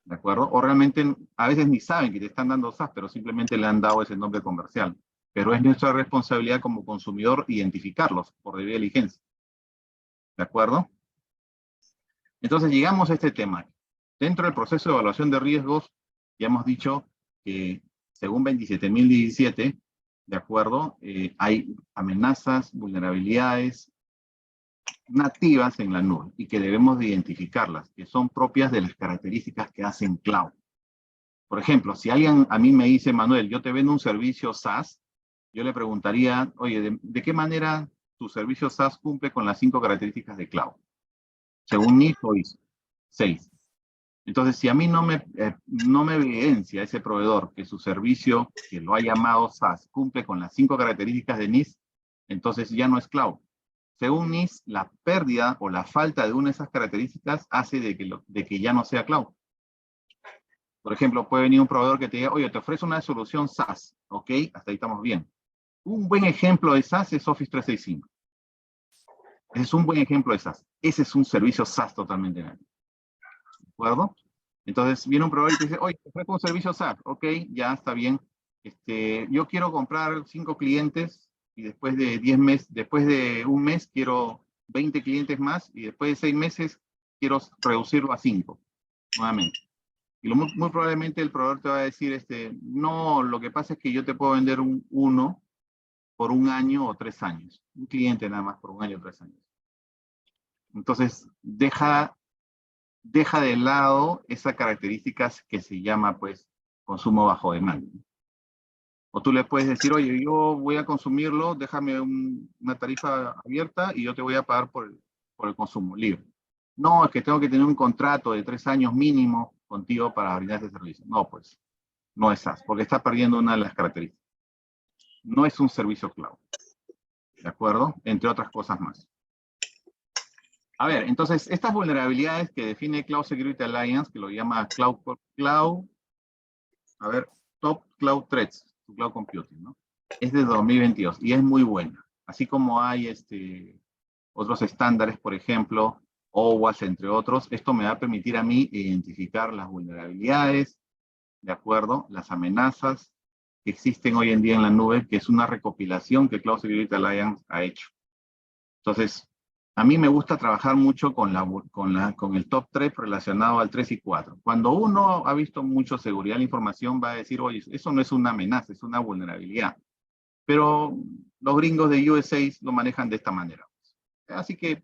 ¿De acuerdo? O realmente a veces ni saben que te están dando SaaS, pero simplemente le han dado ese nombre comercial. Pero es nuestra responsabilidad como consumidor identificarlos por debida diligencia. ¿De acuerdo? Entonces llegamos a este tema. Dentro del proceso de evaluación de riesgos, ya hemos dicho que según 27017, ¿de acuerdo? Hay amenazas, vulnerabilidades nativas en la nube y que debemos de identificarlas, que son propias de las características que hacen cloud. Por ejemplo, si alguien a mí me dice, Manuel, yo te vendo un servicio SaaS, yo le preguntaría, oye, ¿de qué manera tu servicio SaaS cumple con las 5 características de cloud? Según NIST o ISO. 6. Entonces, si a mí no me evidencia ese proveedor que su servicio, que lo ha llamado SaaS, cumple con las 5 características de NIST, entonces ya no es cloud. Según NIST, la pérdida o la falta de una de esas características hace de que ya no sea cloud. Por ejemplo, puede venir un proveedor que te diga, oye, te ofrece una solución SaaS, ¿ok? Hasta ahí estamos bien. Un buen ejemplo de SaaS es Office 365. Ese es un buen ejemplo de SaaS. Ese es un servicio SaaS totalmente nuevo. ¿De acuerdo? Entonces viene un proveedor y te dice, oye, te ofrezco un servicio SaaS, ok, ya está bien. Yo quiero comprar 5 clientes y después de un mes quiero 20 clientes más y después de 6 meses quiero reducirlo a 5, nuevamente. Y muy probablemente el proveedor te va a decir, no, lo que pasa es que yo te puedo vender uno por 1 año o 3 años. Un cliente nada más por 1 año o 3 años. Entonces, deja de lado esa característica que se llama, pues, consumo bajo demanda. O tú le puedes decir, oye, yo voy a consumirlo, déjame una tarifa abierta y yo te voy a pagar por el consumo libre. No, es que tengo que tener un contrato de 3 años mínimo contigo para brindar ese servicio. No, pues, no es SaaS, porque está perdiendo una de las características. No es un servicio cloud. ¿De acuerdo? Entre otras cosas más. A ver, entonces, estas vulnerabilidades que define Cloud Security Alliance, que lo llama Top Cloud Threats, to Cloud Computing, ¿no? Es de 2022 y es muy buena. Así como hay otros estándares, por ejemplo, OWASP, entre otros, esto me va a permitir a mí identificar las vulnerabilidades, ¿de acuerdo? Las amenazas que existen hoy en día en la nube, que es una recopilación que Cloud Security Alliance ha hecho. Entonces, a mí me gusta trabajar mucho con el top 3 relacionado al 3 y 4. Cuando uno ha visto mucho seguridad de la información, va a decir, oye, eso no es una amenaza, es una vulnerabilidad. Pero los gringos de USA lo manejan de esta manera. Así que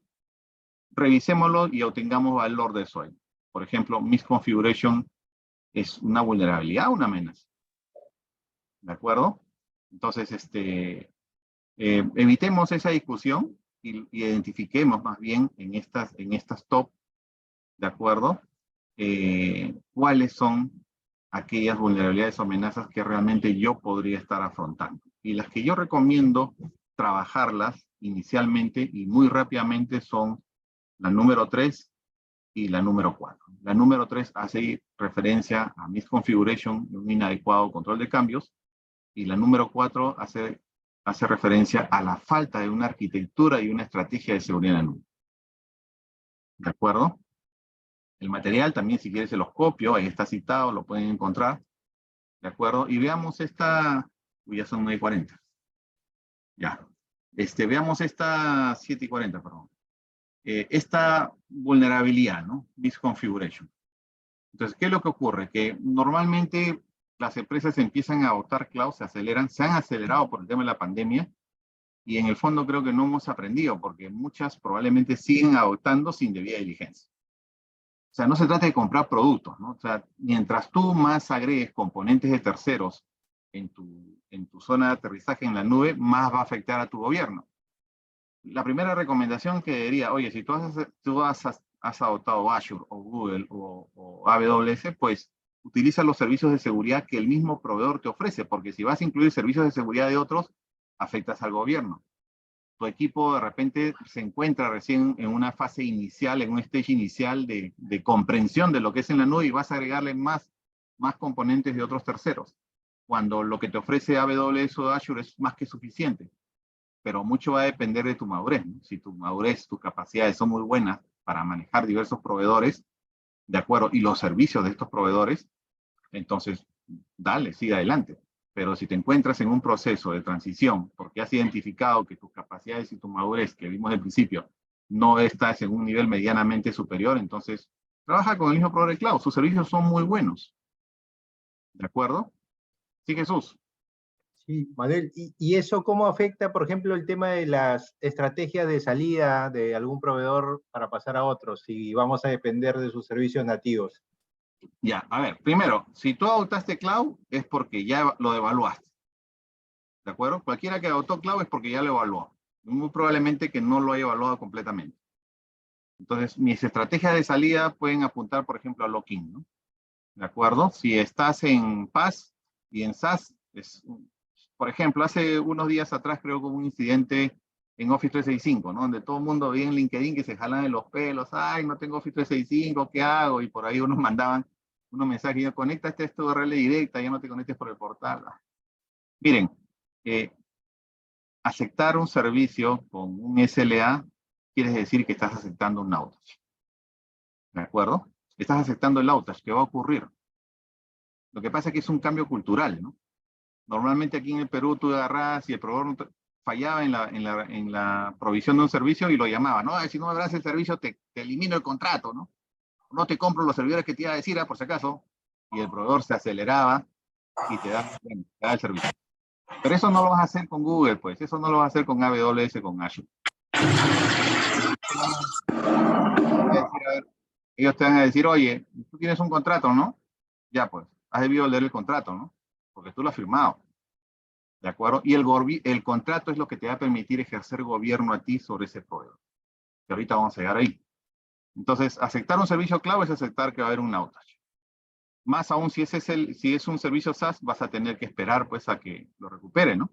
revisémoslo y obtengamos valor de eso ahí. Por ejemplo, misconfiguration es una vulnerabilidad o una amenaza. ¿De acuerdo? Entonces, evitemos esa discusión y identifiquemos más bien en estas top, ¿de acuerdo? ¿Cuáles son aquellas vulnerabilidades o amenazas que realmente yo podría estar afrontando? Y las que yo recomiendo trabajarlas inicialmente y muy rápidamente son la número 3 y la número 4. La número 3 hace referencia a misconfiguration, un inadecuado control de cambios, y la número 4 hace referencia a la falta de una arquitectura y una estrategia de seguridad en la nube. ¿De acuerdo? El material también, si quieres, se los copio, ahí está citado, lo pueden encontrar. ¿De acuerdo? Y veamos esta, ya son 9:40. Ya. Veamos esta 7:40, perdón. Esta vulnerabilidad, ¿no? Misconfiguration. Entonces, ¿qué es lo que ocurre? Que normalmente las empresas empiezan a adoptar cloud, se aceleran, se han acelerado por el tema de la pandemia, y en el fondo creo que no hemos aprendido, porque muchas probablemente siguen adoptando sin debida diligencia. O sea, no se trata de comprar productos, ¿no? O sea, mientras tú más agregues componentes de terceros en tu zona de aterrizaje en la nube, más va a afectar a tu gobierno. La primera recomendación que diría, oye, si tú has adoptado Azure o Google o AWS, pues utiliza los servicios de seguridad que el mismo proveedor te ofrece, porque si vas a incluir servicios de seguridad de otros, afectas al gobierno. Tu equipo de repente se encuentra recién en una fase inicial, en un stage inicial de comprensión de lo que es en la nube y vas a agregarle más componentes de otros terceros, cuando lo que te ofrece AWS o Azure es más que suficiente. Pero mucho va a depender de tu madurez, ¿no? Si tu madurez, tus capacidades son muy buenas para manejar diversos proveedores, ¿de acuerdo? Y los servicios de estos proveedores, entonces, dale, sigue adelante. Pero si te encuentras en un proceso de transición, porque has identificado que tus capacidades y tu madurez, que vimos al principio, no estás en un nivel medianamente superior, entonces, trabaja con el mismo proveedor de cloud. Sus servicios son muy buenos. ¿De acuerdo? Sí, Jesús. Sí, Manuel, ¿y eso cómo afecta, por ejemplo, el tema de las estrategias de salida de algún proveedor para pasar a otros, si vamos a depender de sus servicios nativos? Ya, a ver, primero, si tú adoptaste cloud, es porque ya lo evaluaste. ¿De acuerdo? Cualquiera que adoptó cloud es porque ya lo evaluó. Muy probablemente que no lo haya evaluado completamente. Entonces, mis estrategias de salida pueden apuntar, por ejemplo, a lock-in, ¿no? ¿De acuerdo? Si estás en PaaS y en SaaS, por ejemplo, hace unos días atrás creo que hubo un incidente en Office 365, ¿no? Donde todo el mundo veía en LinkedIn que se jalan de los pelos, ay, no tengo Office 365, ¿qué hago? Y por ahí unos mandaban unos mensajes, ya conéctate a esta URL directa, ya no te conectes por el portal. Miren, aceptar un servicio con un SLA quiere decir que estás aceptando un outage. ¿De acuerdo? Estás aceptando el outage, ¿qué va a ocurrir? Lo que pasa es que es un cambio cultural, ¿no? Normalmente aquí en el Perú tú agarras y el proveedor fallaba en la provisión de un servicio y lo llamaba, ¿no? Si no me das el servicio te elimino el contrato, ¿no? No te compro los servidores que te iba a decir, por si acaso. Y el proveedor se aceleraba y te da el servicio. Pero eso no lo vas a hacer con Google, pues. Eso no lo vas a hacer con AWS, con Azure. Ellos te van a decir, oye, tú tienes un contrato, ¿no? Ya, pues, has debido leer el contrato, ¿no? Porque tú lo has firmado. ¿De acuerdo? Y el contrato es lo que te va a permitir ejercer gobierno a ti sobre ese proveedor. Que ahorita vamos a llegar ahí. Entonces, aceptar un servicio cloud es aceptar que va a haber un outage. Más aún si es un servicio SaaS, vas a tener que esperar pues a que lo recupere, ¿no?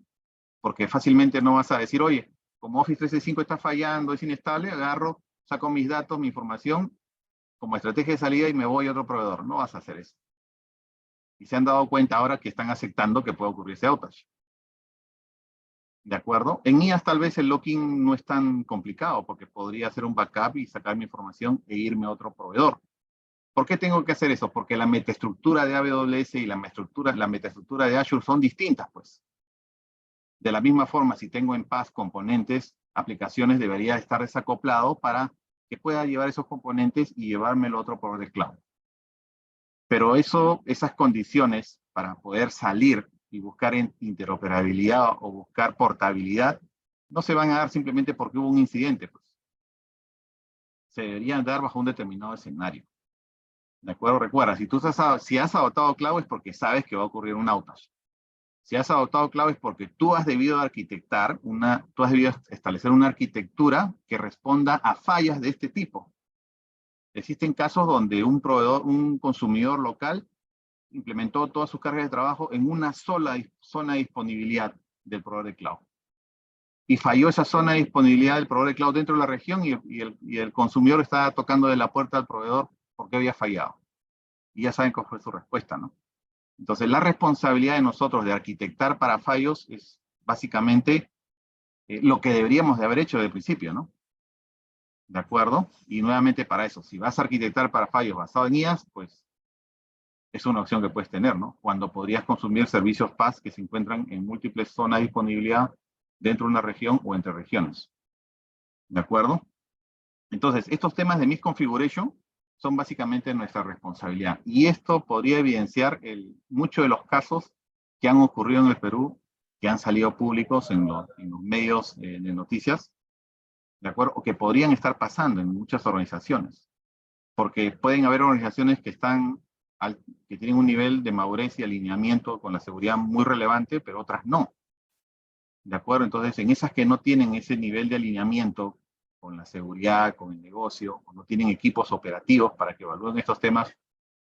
Porque fácilmente no vas a decir, oye, como Office 365 está fallando, es inestable, agarro, saco mis datos, mi información, como estrategia de salida y me voy a otro proveedor. No vas a hacer eso. Y se han dado cuenta ahora que están aceptando que puede ocurrir ese outage. ¿De acuerdo? En IaaS tal vez el locking no es tan complicado porque podría hacer un backup y sacar mi información e irme a otro proveedor. ¿Por qué tengo que hacer eso? Porque la metaestructura de AWS y la metaestructura de Azure son distintas, pues. De la misma forma, si tengo en PaaS componentes, aplicaciones, debería estar desacoplado para que pueda llevar esos componentes y llevármelo a otro proveedor de cloud. Pero esas condiciones para poder salir y buscar interoperabilidad o buscar portabilidad, no se van a dar simplemente porque hubo un incidente, pues. Se deberían dar bajo un determinado escenario. ¿De acuerdo? Recuerda, si has adoptado cloud es porque sabes que va a ocurrir un outage. Si has adoptado cloud es porque tú has debido arquitectar tú has debido establecer una arquitectura que responda a fallas de este tipo. Existen casos donde un consumidor local implementó todas sus cargas de trabajo en una sola zona de disponibilidad del proveedor de cloud. Y falló esa zona de disponibilidad del proveedor de cloud dentro de la región y el consumidor estaba tocando de la puerta al proveedor porque había fallado. Y ya saben cuál fue su respuesta, ¿no? Entonces, la responsabilidad de nosotros de arquitectar para fallos es básicamente lo que deberíamos de haber hecho desde el principio, ¿no? ¿De acuerdo? Y nuevamente para eso, si vas a arquitectar para fallos basado en IaaS, pues es una opción que puedes tener, ¿no? Cuando podrías consumir servicios PaaS que se encuentran en múltiples zonas de disponibilidad dentro de una región o entre regiones. ¿De acuerdo? Entonces, estos temas de misconfiguration son básicamente nuestra responsabilidad. Y esto podría evidenciar muchos de los casos que han ocurrido en el Perú, que han salido públicos en los medios de noticias, ¿de acuerdo? O que podrían estar pasando en muchas organizaciones. Porque pueden haber organizaciones que tienen un nivel de madurez y alineamiento con la seguridad muy relevante, pero otras no. ¿De acuerdo? Entonces, en esas que no tienen ese nivel de alineamiento con la seguridad, con el negocio, o no tienen equipos operativos para que evalúen estos temas,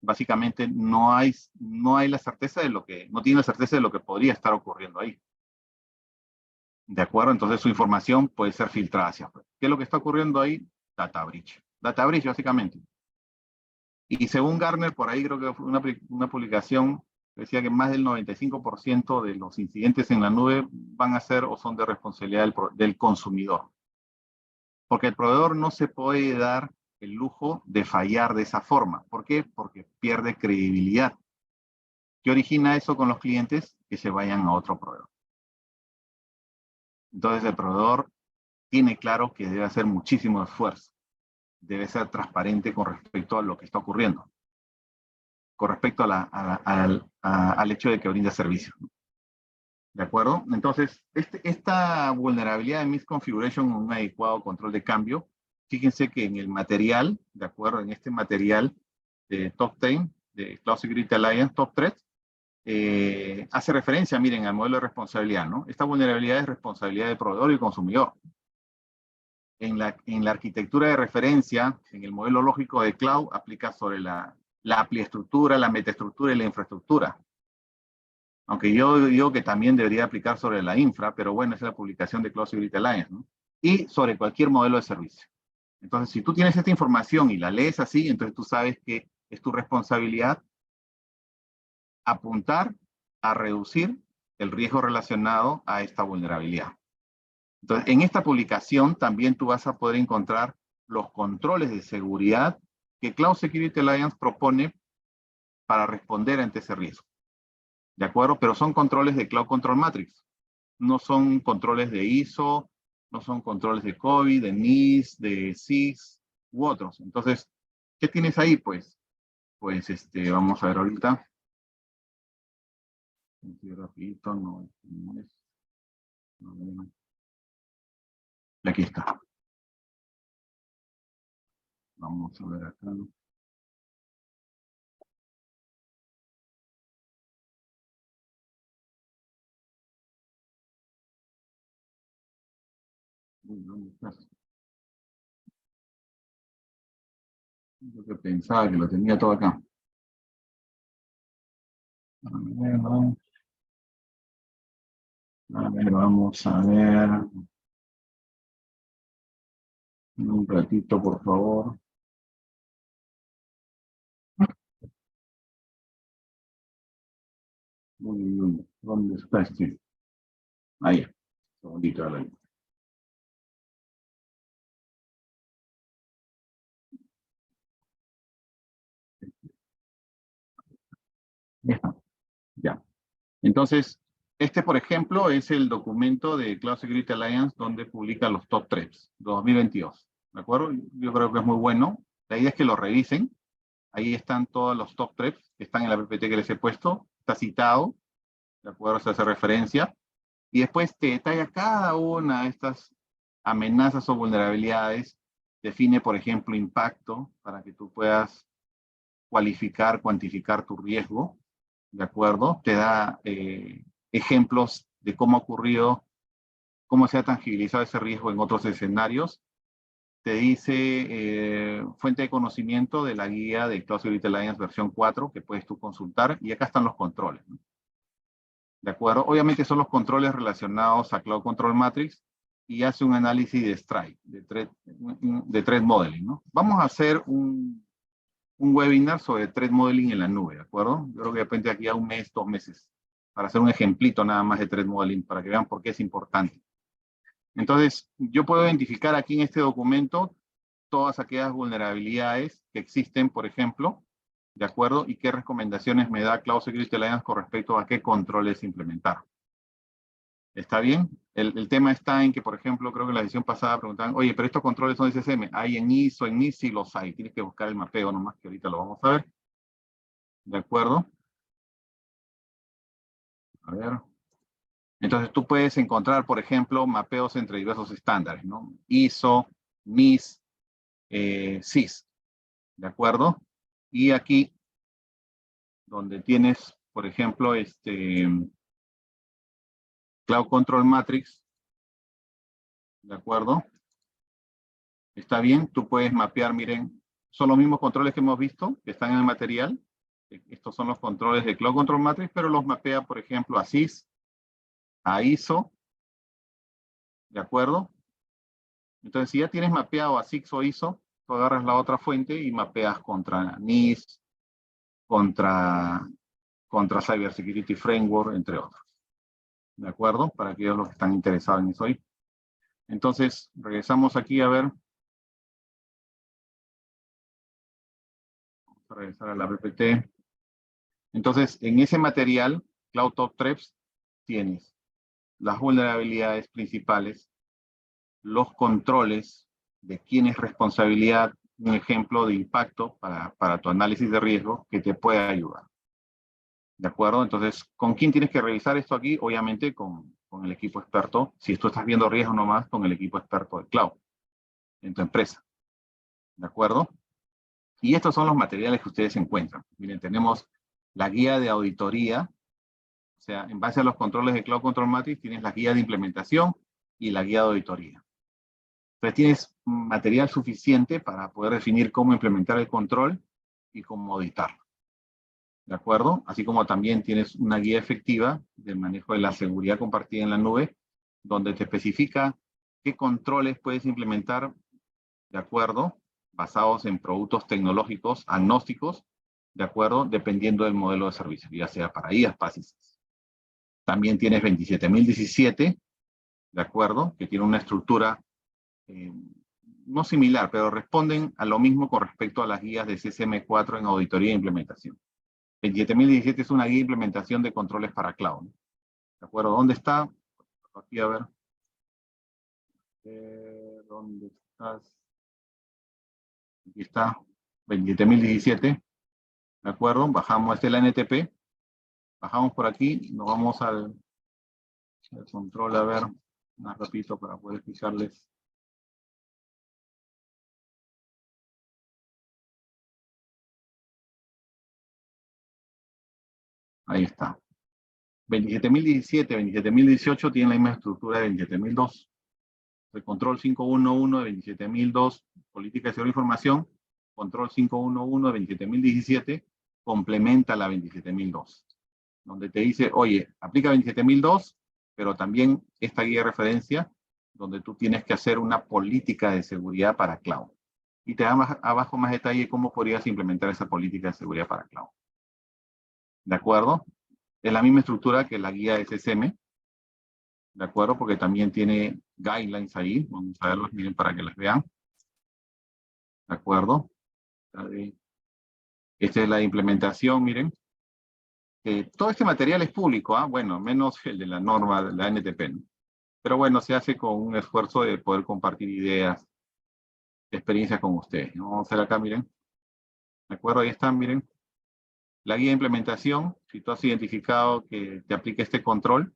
básicamente no tienen la certeza de lo que podría estar ocurriendo ahí. ¿De acuerdo? Entonces su información puede ser filtrada hacia afuera. ¿Qué es lo que está ocurriendo ahí? Data breach. Data breach, básicamente. Y según Gartner, por ahí creo que fue una publicación que decía que más del 95% de los incidentes en la nube van a ser o son de responsabilidad del consumidor. Porque el proveedor no se puede dar el lujo de fallar de esa forma. ¿Por qué? Porque pierde credibilidad. ¿Qué origina eso con los clientes? Que se vayan a otro proveedor. Entonces el proveedor tiene claro que debe hacer muchísimo esfuerzo. Debe ser transparente con respecto a lo que está ocurriendo. Con respecto al hecho de que brinda servicio. ¿De acuerdo? Entonces, esta vulnerabilidad de misconfiguration en un adecuado control de cambio, fíjense que en el material, ¿de acuerdo? En este material de Top 10, de Cloud Security Alliance, Top Threats, hace referencia, miren, al modelo de responsabilidad, ¿no? Esta vulnerabilidad es responsabilidad del proveedor y consumidor. En la arquitectura de referencia, en el modelo lógico de cloud, aplica sobre la pliestructura, la metaestructura y la infraestructura. Aunque yo digo que también debería aplicar sobre la infra, pero bueno, esa es la publicación de Cloud Security Alliance, ¿no? Y sobre cualquier modelo de servicio. Entonces, si tú tienes esta información y la lees así, entonces tú sabes que es tu responsabilidad apuntar a reducir el riesgo relacionado a esta vulnerabilidad. Entonces, en esta publicación también tú vas a poder encontrar los controles de seguridad que Cloud Security Alliance propone para responder ante ese riesgo. ¿De acuerdo? Pero son controles de Cloud Control Matrix. No son controles de ISO, no son controles de COVID, de NIST, de SIS u otros. Entonces, ¿qué tienes ahí? Pues vamos a ver ahorita. Rapidito, no es. Aquí está. Vamos a ver acá. ¿Dónde estás? Yo que pensaba que lo tenía todo acá. Vamos a ver. Un ratito, por favor. Uy, ¿dónde está este? Ahí, un segundito. Ya. Entonces, por ejemplo, es el documento de Cloud Security Alliance donde publica los top 3 2022. ¿De acuerdo? Yo creo que es muy bueno. La idea es que lo revisen. Ahí están todos los top 3 que están en la PPT que les he puesto. Está citado. ¿De acuerdo? Se hace referencia. Y después te detalla cada una de estas amenazas o vulnerabilidades. Define, por ejemplo, impacto para que tú puedas cuantificar tu riesgo. ¿De acuerdo? Te da ejemplos de cómo ha ocurrido, cómo se ha tangibilizado ese riesgo en otros escenarios. Te dice fuente de conocimiento de la guía de Cloud Security Alliance versión 4, que puedes tú consultar, y acá están los controles, ¿no? ¿De acuerdo? Obviamente son los controles relacionados a Cloud Control Matrix, y hace un análisis de strike, de threat modeling, ¿no? Vamos a hacer un webinar sobre threat modeling en la nube, ¿de acuerdo? Yo creo que depende de aquí a un mes, 2 meses, para hacer un ejemplito nada más de threat modeling, para que vean por qué es importante. Entonces, yo puedo identificar aquí en este documento todas aquellas vulnerabilidades que existen, por ejemplo, ¿de acuerdo? Y qué recomendaciones me da Cloud Security Alliance con respecto a qué controles implementar. ¿Está bien? El tema está en que, por ejemplo, creo que en la edición pasada preguntaban, oye, pero estos controles son de SSM. Hay en ISO, en NIST sí los hay. Tienes que buscar el mapeo nomás, que ahorita lo vamos a ver. ¿De acuerdo? A ver. Entonces tú puedes encontrar, por ejemplo, mapeos entre diversos estándares, ¿no? ISO, NIST, CIS. ¿De acuerdo? Y aquí, donde tienes, por ejemplo, Cloud Control Matrix, ¿de acuerdo? Está bien, tú puedes mapear, miren, son los mismos controles que hemos visto, que están en el material. Estos son los controles de Cloud Control Matrix, pero los mapea, por ejemplo, a CIS, a ISO, ¿de acuerdo? Entonces, si ya tienes mapeado a CIS o ISO, tú agarras la otra fuente y mapeas contra NIST, contra Cyber Security Framework, entre otros. ¿De acuerdo? Para aquellos los que están interesados en eso ahí. Entonces, regresamos aquí a ver. Vamos a regresar a la PPT. Entonces, en ese material, Cloud Top Threats, tienes las vulnerabilidades principales, los controles de quién es responsabilidad, un ejemplo de impacto para tu análisis de riesgo que te puede ayudar. ¿De acuerdo? Entonces, ¿con quién tienes que revisar esto aquí? Obviamente con el equipo experto. Si tú estás viendo riesgo nomás, con el equipo experto de Cloud en tu empresa. ¿De acuerdo? Y estos son los materiales que ustedes encuentran. Miren, tenemos la guía de auditoría. O sea, en base a los controles de Cloud Control Matrix, tienes la guía de implementación y la guía de auditoría. Entonces, tienes material suficiente para poder definir cómo implementar el control y cómo auditarlo. ¿De acuerdo? Así como también tienes una guía efectiva del manejo de la seguridad compartida en la nube, donde te especifica qué controles puedes implementar, ¿de acuerdo? Basados en productos tecnológicos agnósticos, ¿de acuerdo? Dependiendo del modelo de servicio, ya sea para IaaS, PaaS y SaaS. También tienes 27017, ¿de acuerdo? Que tiene una estructura no similar, pero responden a lo mismo con respecto a las guías de CSM4 en auditoría e implementación. 27017 es una guía de implementación de controles para cloud, ¿no? ¿De acuerdo? ¿Dónde está? Aquí a ver. ¿Dónde estás? Aquí está. 27017. ¿De acuerdo? Bajamos, esta es la NTP. Bajamos por aquí, nos vamos al control, a ver, más rapidito para poder fijarles. Ahí está. 27017, 27018 tienen la misma estructura de 27002. El control 511 de 27002, política de seguridad de información, control 511 de 27017, complementa la 27002. Donde te dice, oye, aplica 27002, pero también esta guía de referencia, donde tú tienes que hacer una política de seguridad para cloud. Y te da abajo más detalle cómo podrías implementar esa política de seguridad para cloud. ¿De acuerdo? Es la misma estructura que la guía SSM, ¿de acuerdo? Porque también tiene guidelines ahí. Vamos a verlos, miren, para que las vean. ¿De acuerdo? Esta es la implementación, miren. Todo este material es público, ¿ah? Bueno, menos el de la norma, de la NTP, ¿no? Pero bueno, se hace con un esfuerzo de poder compartir ideas, experiencias con ustedes, ¿no? Vamos a ver acá, miren. ¿De acuerdo? Ahí están, miren. La guía de implementación, si tú has identificado que te aplica este control,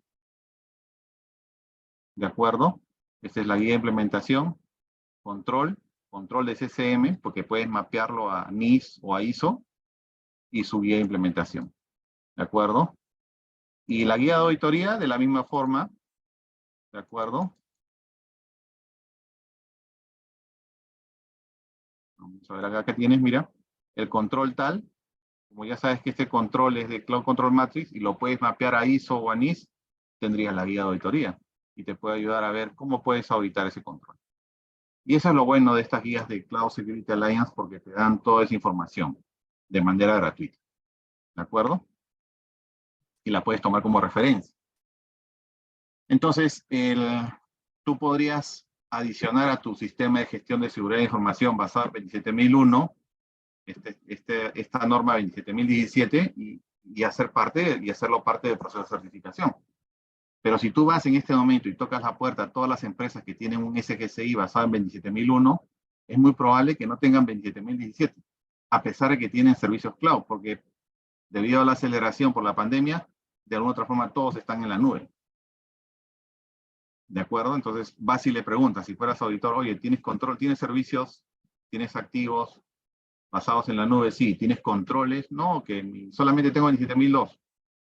¿de acuerdo? Esta es la guía de implementación, control de CCM, porque puedes mapearlo a NIST o a ISO, y su guía de implementación. ¿De acuerdo? Y la guía de auditoría, de la misma forma, ¿de acuerdo? Vamos a ver acá que tienes, mira, el control tal. Como ya sabes que este control es de Cloud Control Matrix y lo puedes mapear a ISO o a NIST, tendrías la guía de auditoría y te puede ayudar a ver cómo puedes auditar ese control. Y eso es lo bueno de estas guías de Cloud Security Alliance, porque te dan toda esa información de manera gratuita. ¿De acuerdo? Y la puedes tomar como referencia. Entonces, tú podrías adicionar a tu sistema de gestión de seguridad de información basado en 27001, esta norma 27017, y hacerlo parte del proceso de certificación. Pero si tú vas en este momento y tocas la puerta a todas las empresas que tienen un SGCI basado en 27001, es muy probable que no tengan 27017, a pesar de que tienen servicios cloud, porque debido a la aceleración por la pandemia, de alguna otra forma todos están en la nube. ¿De acuerdo? Entonces vas y le preguntas, si fueras auditor, oye, ¿tienes control? ¿Tienes servicios? ¿Tienes activos basados en la nube? Sí. ¿Tienes controles? No, que solamente tengo 27002.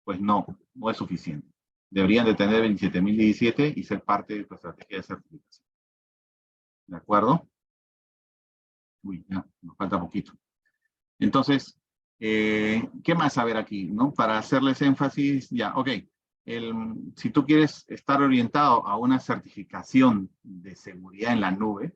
Pues no, no es suficiente. Deberían de tener 27017 y ser parte de tu estrategia de certificación. ¿De acuerdo? Uy, ya, nos falta poquito. Entonces, ¿qué más saber aquí, no? Para hacerles énfasis, ya, ok. Si tú quieres estar orientado a una certificación de seguridad en la nube,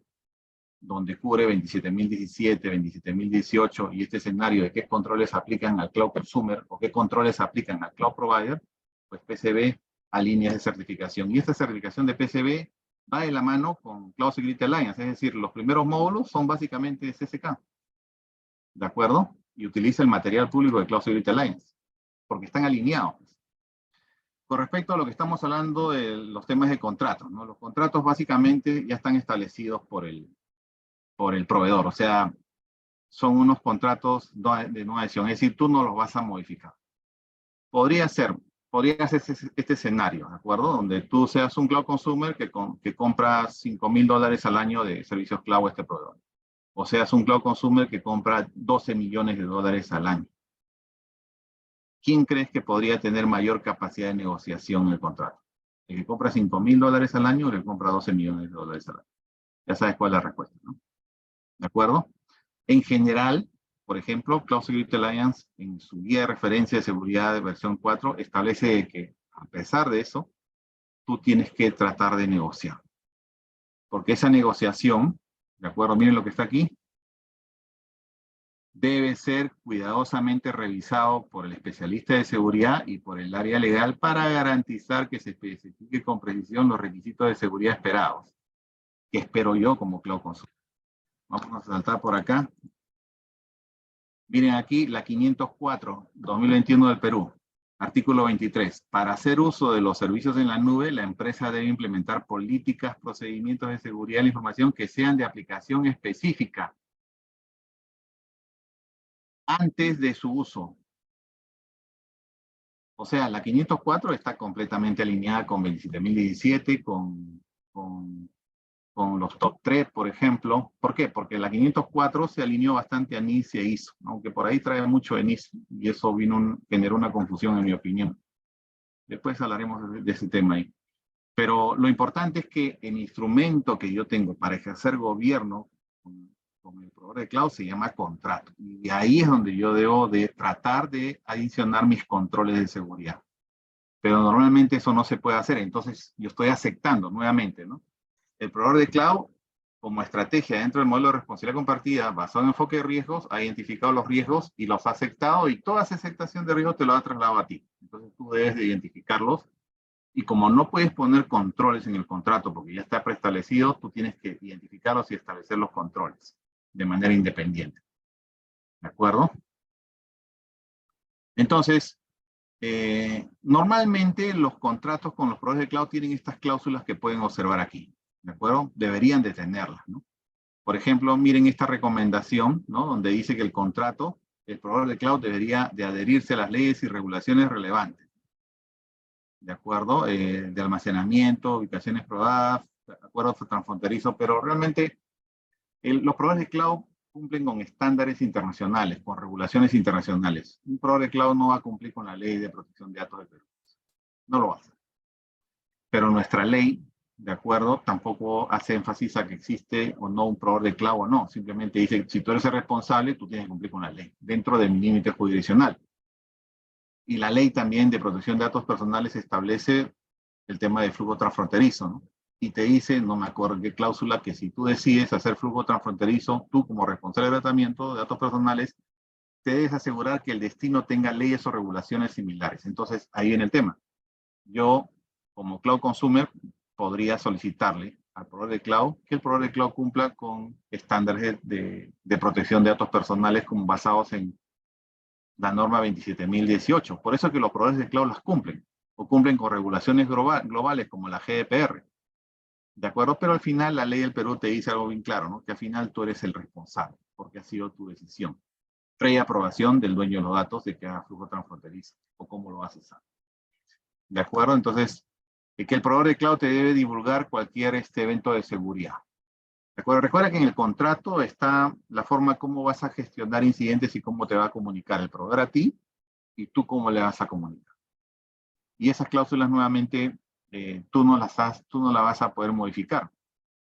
donde cubre 27017, 27018 y este escenario de qué controles aplican al Cloud Consumer o qué controles aplican al Cloud Provider, pues PCB alinea de certificación. Y esta certificación de PCB va de la mano con Cloud Security Alliance, es decir, los primeros módulos son básicamente CCK. ¿De acuerdo? Y utiliza el material público de Cloud Security Alliance, porque están alineados. Con respecto a lo que estamos hablando de los temas de contratos, ¿no? Los contratos básicamente ya están establecidos por el proveedor, o sea, son unos contratos de nueva adhesión, es decir, tú no los vas a modificar. Podría ser este escenario, ¿de acuerdo? Donde tú seas un cloud consumer que compra $5,000 al año de servicios cloud a este proveedor. O seas un cloud consumer que compra $12 millones al año. ¿Quién crees que podría tener mayor capacidad de negociación en el contrato? ¿El que compra $5,000 al año o el que compra $12 millones al año? Ya sabes cuál es la respuesta, ¿no? ¿De acuerdo? En general, por ejemplo, Cloud Security Alliance, en su guía de referencia de seguridad de versión 4, establece que, a pesar de eso, tú tienes que tratar de negociar. Porque esa negociación, ¿de acuerdo? Miren lo que está aquí, debe ser cuidadosamente revisado por el especialista de seguridad y por el área legal para garantizar que se especifique con precisión los requisitos de seguridad esperados. ¿Qué espero yo como Cloud Consumer? Vamos a saltar por acá. Miren aquí la 504, 2021 del Perú. Artículo 23. Para hacer uso de los servicios en la nube, la empresa debe implementar políticas, procedimientos de seguridad de la información que sean de aplicación específica antes de su uso. O sea, la 504 está completamente alineada con 27017, con los top 3, por ejemplo. ¿Por qué? Porque la 504 se alineó bastante a NIST y a ISO, aunque por ahí trae mucho de NIST, y eso generó una confusión en mi opinión. Después hablaremos de ese tema ahí. Pero lo importante es que el instrumento que yo tengo para ejercer gobierno con el proveedor de cloud se llama contrato. Y ahí es donde yo debo de tratar de adicionar mis controles de seguridad. Pero normalmente eso no se puede hacer, entonces yo estoy aceptando nuevamente, ¿no? El proveedor de cloud, como estrategia dentro del modelo de responsabilidad compartida, basado en enfoque de riesgos, ha identificado los riesgos y los ha aceptado, y toda esa aceptación de riesgos te lo ha trasladado a ti. Entonces tú debes de identificarlos, y como no puedes poner controles en el contrato porque ya está preestablecido, tú tienes que identificarlos y establecer los controles de manera independiente. ¿De acuerdo? Entonces, normalmente los contratos con los proveedores de cloud tienen estas cláusulas que pueden observar aquí. ¿De acuerdo? Deberían de tenerlas, ¿no? Por ejemplo, miren esta recomendación, ¿no? Donde dice que el contrato, el proveedor de cloud debería de adherirse a las leyes y regulaciones relevantes. ¿De acuerdo? De almacenamiento, ubicaciones probadas, acuerdos transfronterizos, pero realmente los proveedores de cloud cumplen con estándares internacionales, con regulaciones internacionales. Un proveedor de cloud no va a cumplir con la ley de protección de datos de Perú. No lo hace. Pero nuestra ley, de acuerdo, tampoco hace énfasis a que existe o no un proveedor de cloud o no. Simplemente dice, si tú eres el responsable, tú tienes que cumplir con la ley, dentro del límite jurisdiccional. Y la ley también de protección de datos personales establece el tema de flujo transfronterizo, ¿no? Y te dice, no me acuerdo qué cláusula, que si tú decides hacer flujo transfronterizo, tú como responsable de tratamiento de datos personales, te debes asegurar que el destino tenga leyes o regulaciones similares. Entonces, ahí viene el tema. Yo, como cloud consumer, podría solicitarle al proveedor de cloud que el proveedor de cloud cumpla con estándares de protección de datos personales como basados en la norma 27018. Por eso es que los proveedores de cloud las cumplen, o cumplen con regulaciones globales como la GDPR. ¿De acuerdo? Pero al final la ley del Perú te dice algo bien claro, ¿no? Que al final tú eres el responsable, porque ha sido tu decisión. Previa aprobación del dueño de los datos de que haga flujo transfronterizo, o cómo lo vas a usar. ¿De acuerdo? Entonces, que el proveedor de cloud te debe divulgar cualquier evento de seguridad. ¿De acuerdo? Recuerda que en el contrato está la forma cómo vas a gestionar incidentes y cómo te va a comunicar el proveedor a ti y tú cómo le vas a comunicar. Y esas cláusulas nuevamente tú no las vas a poder modificar.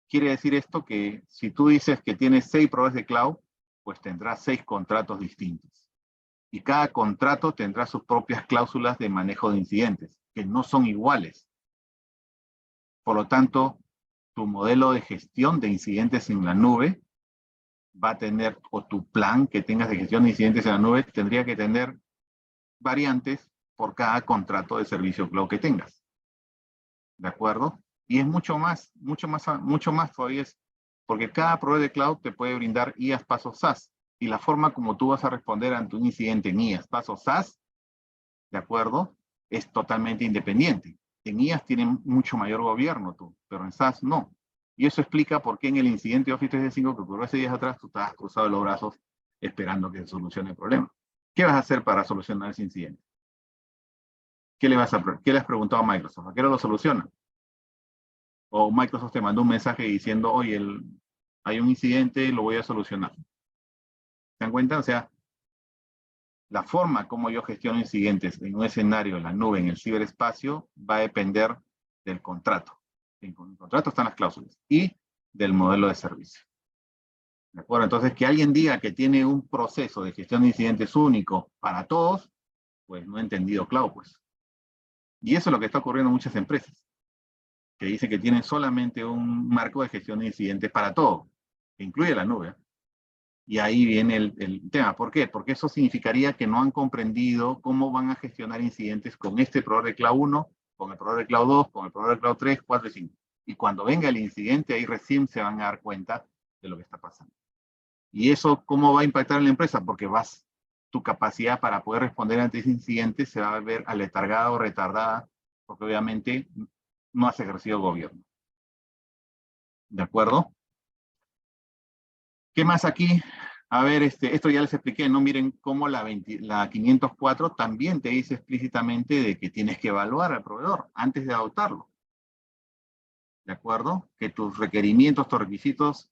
Quiere decir esto que si tú dices que tienes 6 proveedores de cloud, pues tendrás 6 contratos distintos. Y cada contrato tendrá sus propias cláusulas de manejo de incidentes, que no son iguales. Por lo tanto, tu modelo de gestión de incidentes en la nube va a tener, o tu plan que tengas de gestión de incidentes en la nube, tendría que tener variantes por cada contrato de servicio cloud que tengas. ¿De acuerdo? Y es mucho más todavía, porque cada proveedor de cloud te puede brindar IaaS, PaaS o SaaS. Y la forma como tú vas a responder ante un incidente en IaaS, PaaS o SaaS, ¿de acuerdo? Es totalmente independiente. En IaaS tienen mucho mayor gobierno tú, pero en SaaS no. Y eso explica por qué en el incidente de Office 365 que ocurrió hace días atrás, tú estabas cruzado los brazos esperando que se solucione el problema. ¿Qué vas a hacer para solucionar ese incidente? ¿Qué le has preguntado a Microsoft? ¿A qué hora lo soluciona? O Microsoft te mandó un mensaje diciendo, oye, hay un incidente, lo voy a solucionar. ¿Se dan cuenta? O sea, la forma como yo gestiono incidentes en un escenario, en la nube, en el ciberespacio, va a depender del contrato. En el contrato están las cláusulas y del modelo de servicio. ¿De acuerdo? Entonces, que alguien diga que tiene un proceso de gestión de incidentes único para todos, pues no ha entendido cloud, pues. Y eso es lo que está ocurriendo en muchas empresas, que dicen que tienen solamente un marco de gestión de incidentes para todo, que incluye la nube. Y ahí viene el tema. ¿Por qué? Porque eso significaría que no han comprendido cómo van a gestionar incidentes con este proveedor de cloud 1, con el proveedor de cloud 2, con el proveedor de cloud 3, 4 y 5. Y cuando venga el incidente, ahí recién se van a dar cuenta de lo que está pasando. ¿Y eso cómo va a impactar en la empresa? Porque tu capacidad para poder responder ante ese incidente se va a ver aletargada o retardada, porque obviamente no has ejercido gobierno. ¿De acuerdo? ¿Qué más aquí? A ver, esto ya les expliqué, ¿no? Miren cómo la 504 también te dice explícitamente de que tienes que evaluar al proveedor antes de adoptarlo. ¿De acuerdo? Que tus requerimientos, tus requisitos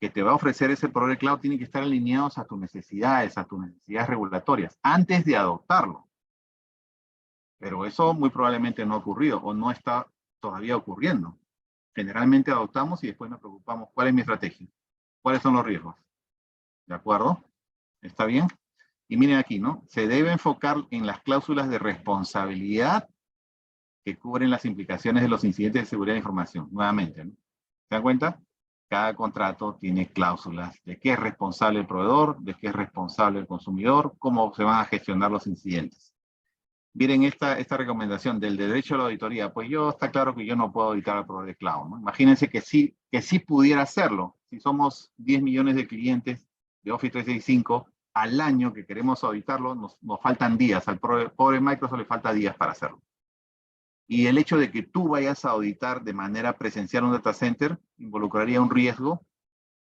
que te va a ofrecer ese proveedor de cloud tienen que estar alineados a tus necesidades regulatorias, antes de adoptarlo. Pero eso muy probablemente no ha ocurrido o no está todavía ocurriendo. Generalmente adoptamos y después nos preocupamos, ¿cuál es mi estrategia? ¿Cuáles son los riesgos? ¿De acuerdo? ¿Está bien? Y miren aquí, ¿no? Se debe enfocar en las cláusulas de responsabilidad que cubren las implicaciones de los incidentes de seguridad de información. Nuevamente, ¿no? ¿Se dan cuenta? Cada contrato tiene cláusulas de qué es responsable el proveedor, de qué es responsable el consumidor, cómo se van a gestionar los incidentes. Miren esta recomendación del derecho a la auditoría. Pues está claro que yo no puedo auditar al proveedor de cloud, ¿no? Imagínense que sí pudiera hacerlo. Si somos 10 millones de clientes de Office 365 al año que queremos auditarlo, nos faltan días. Al pobre Microsoft le falta días para hacerlo. Y el hecho de que tú vayas a auditar de manera presencial un data center involucraría un riesgo,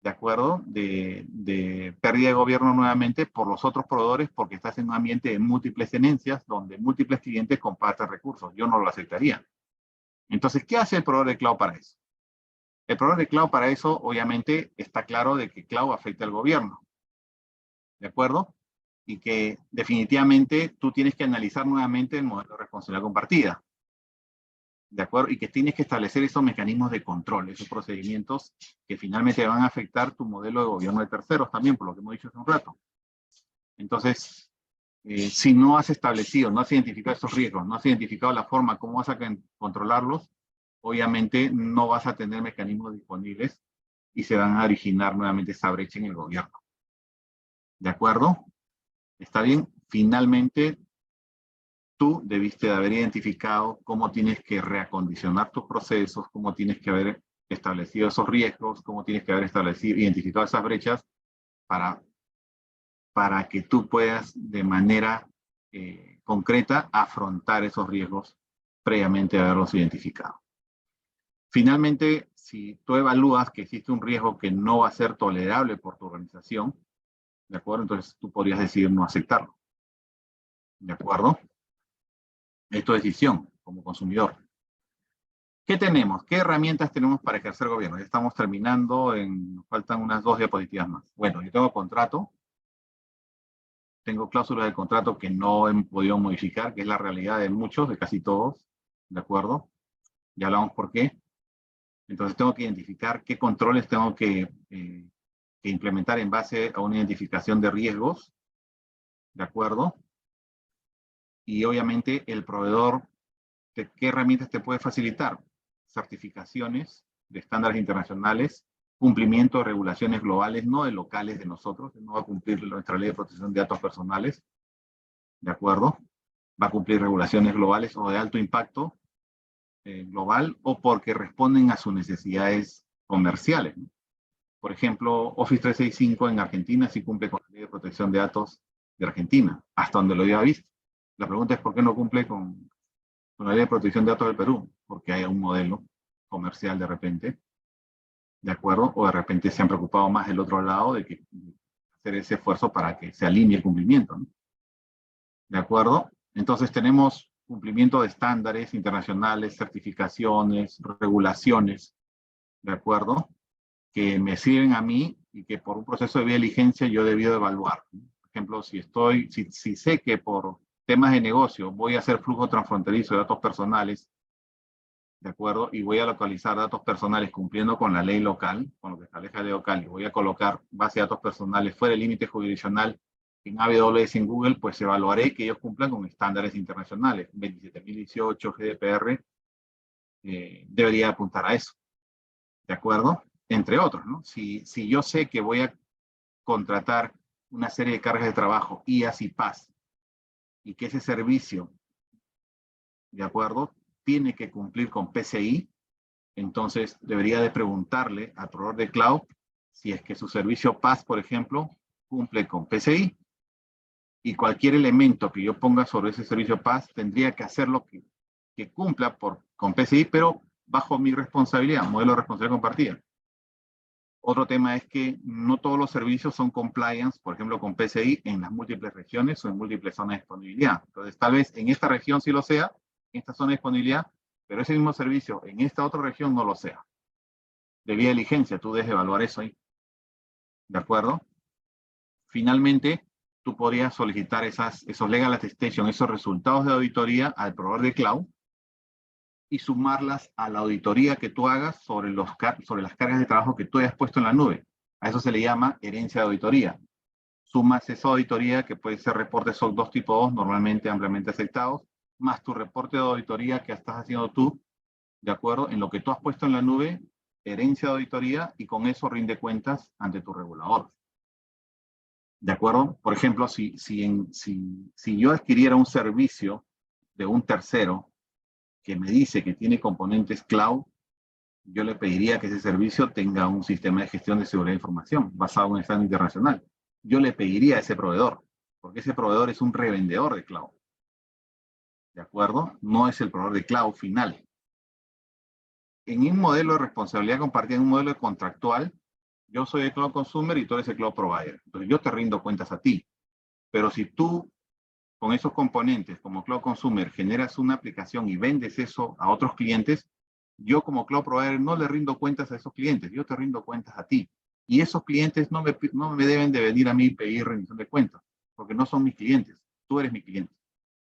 ¿de acuerdo? De pérdida de gobierno nuevamente por los otros proveedores porque estás en un ambiente de múltiples tenencias donde múltiples clientes comparten recursos. Yo no lo aceptaría. Entonces, ¿qué hace el proveedor de cloud para eso? El proveedor de cloud para eso, obviamente, está claro de que cloud afecta al gobierno. ¿De acuerdo? Y que definitivamente tú tienes que analizar nuevamente el modelo de responsabilidad compartida. ¿de acuerdo? Y que tienes que establecer esos mecanismos de control, esos procedimientos que finalmente van a afectar tu modelo de gobierno de terceros también, por lo que hemos dicho hace un rato. Entonces, si no has establecido, no has identificado esos riesgos, no has identificado la forma como vas a controlarlos, obviamente no vas a tener mecanismos disponibles y se van a originar nuevamente esa brecha en el gobierno. ¿De acuerdo? ¿Está bien? Finalmente, tú debiste de haber identificado cómo tienes que reacondicionar tus procesos, cómo tienes que haber establecido esos riesgos, cómo tienes que haber identificado esas brechas para que tú puedas de manera concreta afrontar esos riesgos previamente haberlos identificado. Finalmente, si tú evalúas que existe un riesgo que no va a ser tolerable por tu organización, ¿de acuerdo? Entonces tú podrías decidir no aceptarlo. ¿De acuerdo? Es tu decisión como consumidor. ¿Qué tenemos? ¿Qué herramientas tenemos para ejercer gobierno? Ya estamos terminando, nos faltan unas 2 diapositivas más. Bueno, yo tengo contrato, tengo cláusulas de contrato que no he podido modificar, que es la realidad de muchos, de casi todos, ¿de acuerdo? Ya hablamos por qué. Entonces tengo que identificar qué controles tengo que implementar en base a una identificación de riesgos, ¿de acuerdo? Y obviamente el proveedor, ¿qué herramientas te puede facilitar? Certificaciones de estándares internacionales, cumplimiento de regulaciones globales, no de locales de nosotros, no va a cumplir nuestra ley de protección de datos personales, ¿de acuerdo? Va a cumplir regulaciones globales o de alto impacto global o porque responden a sus necesidades comerciales, ¿no? Por ejemplo, Office 365 en Argentina sí cumple con la ley de protección de datos de Argentina, hasta donde lo había visto. La pregunta es ¿por qué no cumple con la ley de protección de datos del Perú? Porque hay un modelo comercial de repente, ¿de acuerdo? O de repente se han preocupado más del otro lado de que hacer ese esfuerzo para que se alinee el cumplimiento, ¿no? ¿De acuerdo? Entonces tenemos cumplimiento de estándares internacionales, certificaciones, regulaciones, ¿de acuerdo? Que me sirven a mí y que por un proceso de diligencia yo he debido evaluar. Por ejemplo, si sé que por temas de negocio voy a hacer flujo transfronterizo de datos personales, ¿de acuerdo? Y voy a localizar datos personales cumpliendo con la ley local, con lo que establece la ley local, y voy a colocar base de datos personales fuera del límite jurisdiccional en AWS en Google, pues evaluaré que ellos cumplan con estándares internacionales. 27018, GDPR, debería apuntar a eso. ¿De acuerdo? Entre otros, ¿no? Si yo sé que voy a contratar una serie de cargas de trabajo, IaaS y PaaS, y que ese servicio, ¿de acuerdo?, tiene que cumplir con PCI, entonces debería de preguntarle al proveedor de cloud si es que su servicio PaaS, por ejemplo, cumple con PCI, y cualquier elemento que yo ponga sobre ese servicio PaaS tendría que hacerlo que cumpla con PCI, pero bajo mi responsabilidad, modelo de responsabilidad compartida. Otro tema es que no todos los servicios son compliance, por ejemplo, con PCI en las múltiples regiones o en múltiples zonas de disponibilidad. Entonces, tal vez en esta región sí lo sea, en esta zona de disponibilidad, pero ese mismo servicio en esta otra región no lo sea. Debida diligencia, tú debes evaluar eso ahí. ¿De acuerdo? Finalmente, tú podrías solicitar esos legal attestation, esos resultados de auditoría al proveedor de cloud y sumarlas a la auditoría que tú hagas sobre las cargas de trabajo que tú hayas puesto en la nube. A eso se le llama herencia de auditoría. Sumas esa auditoría, que puede ser reportes SOC 2 tipo 2, normalmente ampliamente aceptados, más tu reporte de auditoría que estás haciendo tú, ¿de acuerdo? En lo que tú has puesto en la nube, herencia de auditoría, y con eso rinde cuentas ante tu regulador. ¿De acuerdo? Por ejemplo, si yo adquiriera un servicio de un tercero que me dice que tiene componentes cloud, yo le pediría que ese servicio tenga un sistema de gestión de seguridad de información basado en un estándar internacional. Yo le pediría a ese proveedor, porque ese proveedor es un revendedor de cloud. ¿De acuerdo? No es el proveedor de cloud final. En un modelo de responsabilidad compartida, en un modelo contractual, yo soy el cloud consumer y tú eres el cloud provider. Entonces yo te rindo cuentas a ti. Pero si tú, con esos componentes como cloud consumer, generas una aplicación y vendes eso a otros clientes, yo como cloud provider no le rindo cuentas a esos clientes, yo te rindo cuentas a ti. Y esos clientes no me deben de venir a mí y pedir rendición de cuentas, porque no son mis clientes, tú eres mi cliente.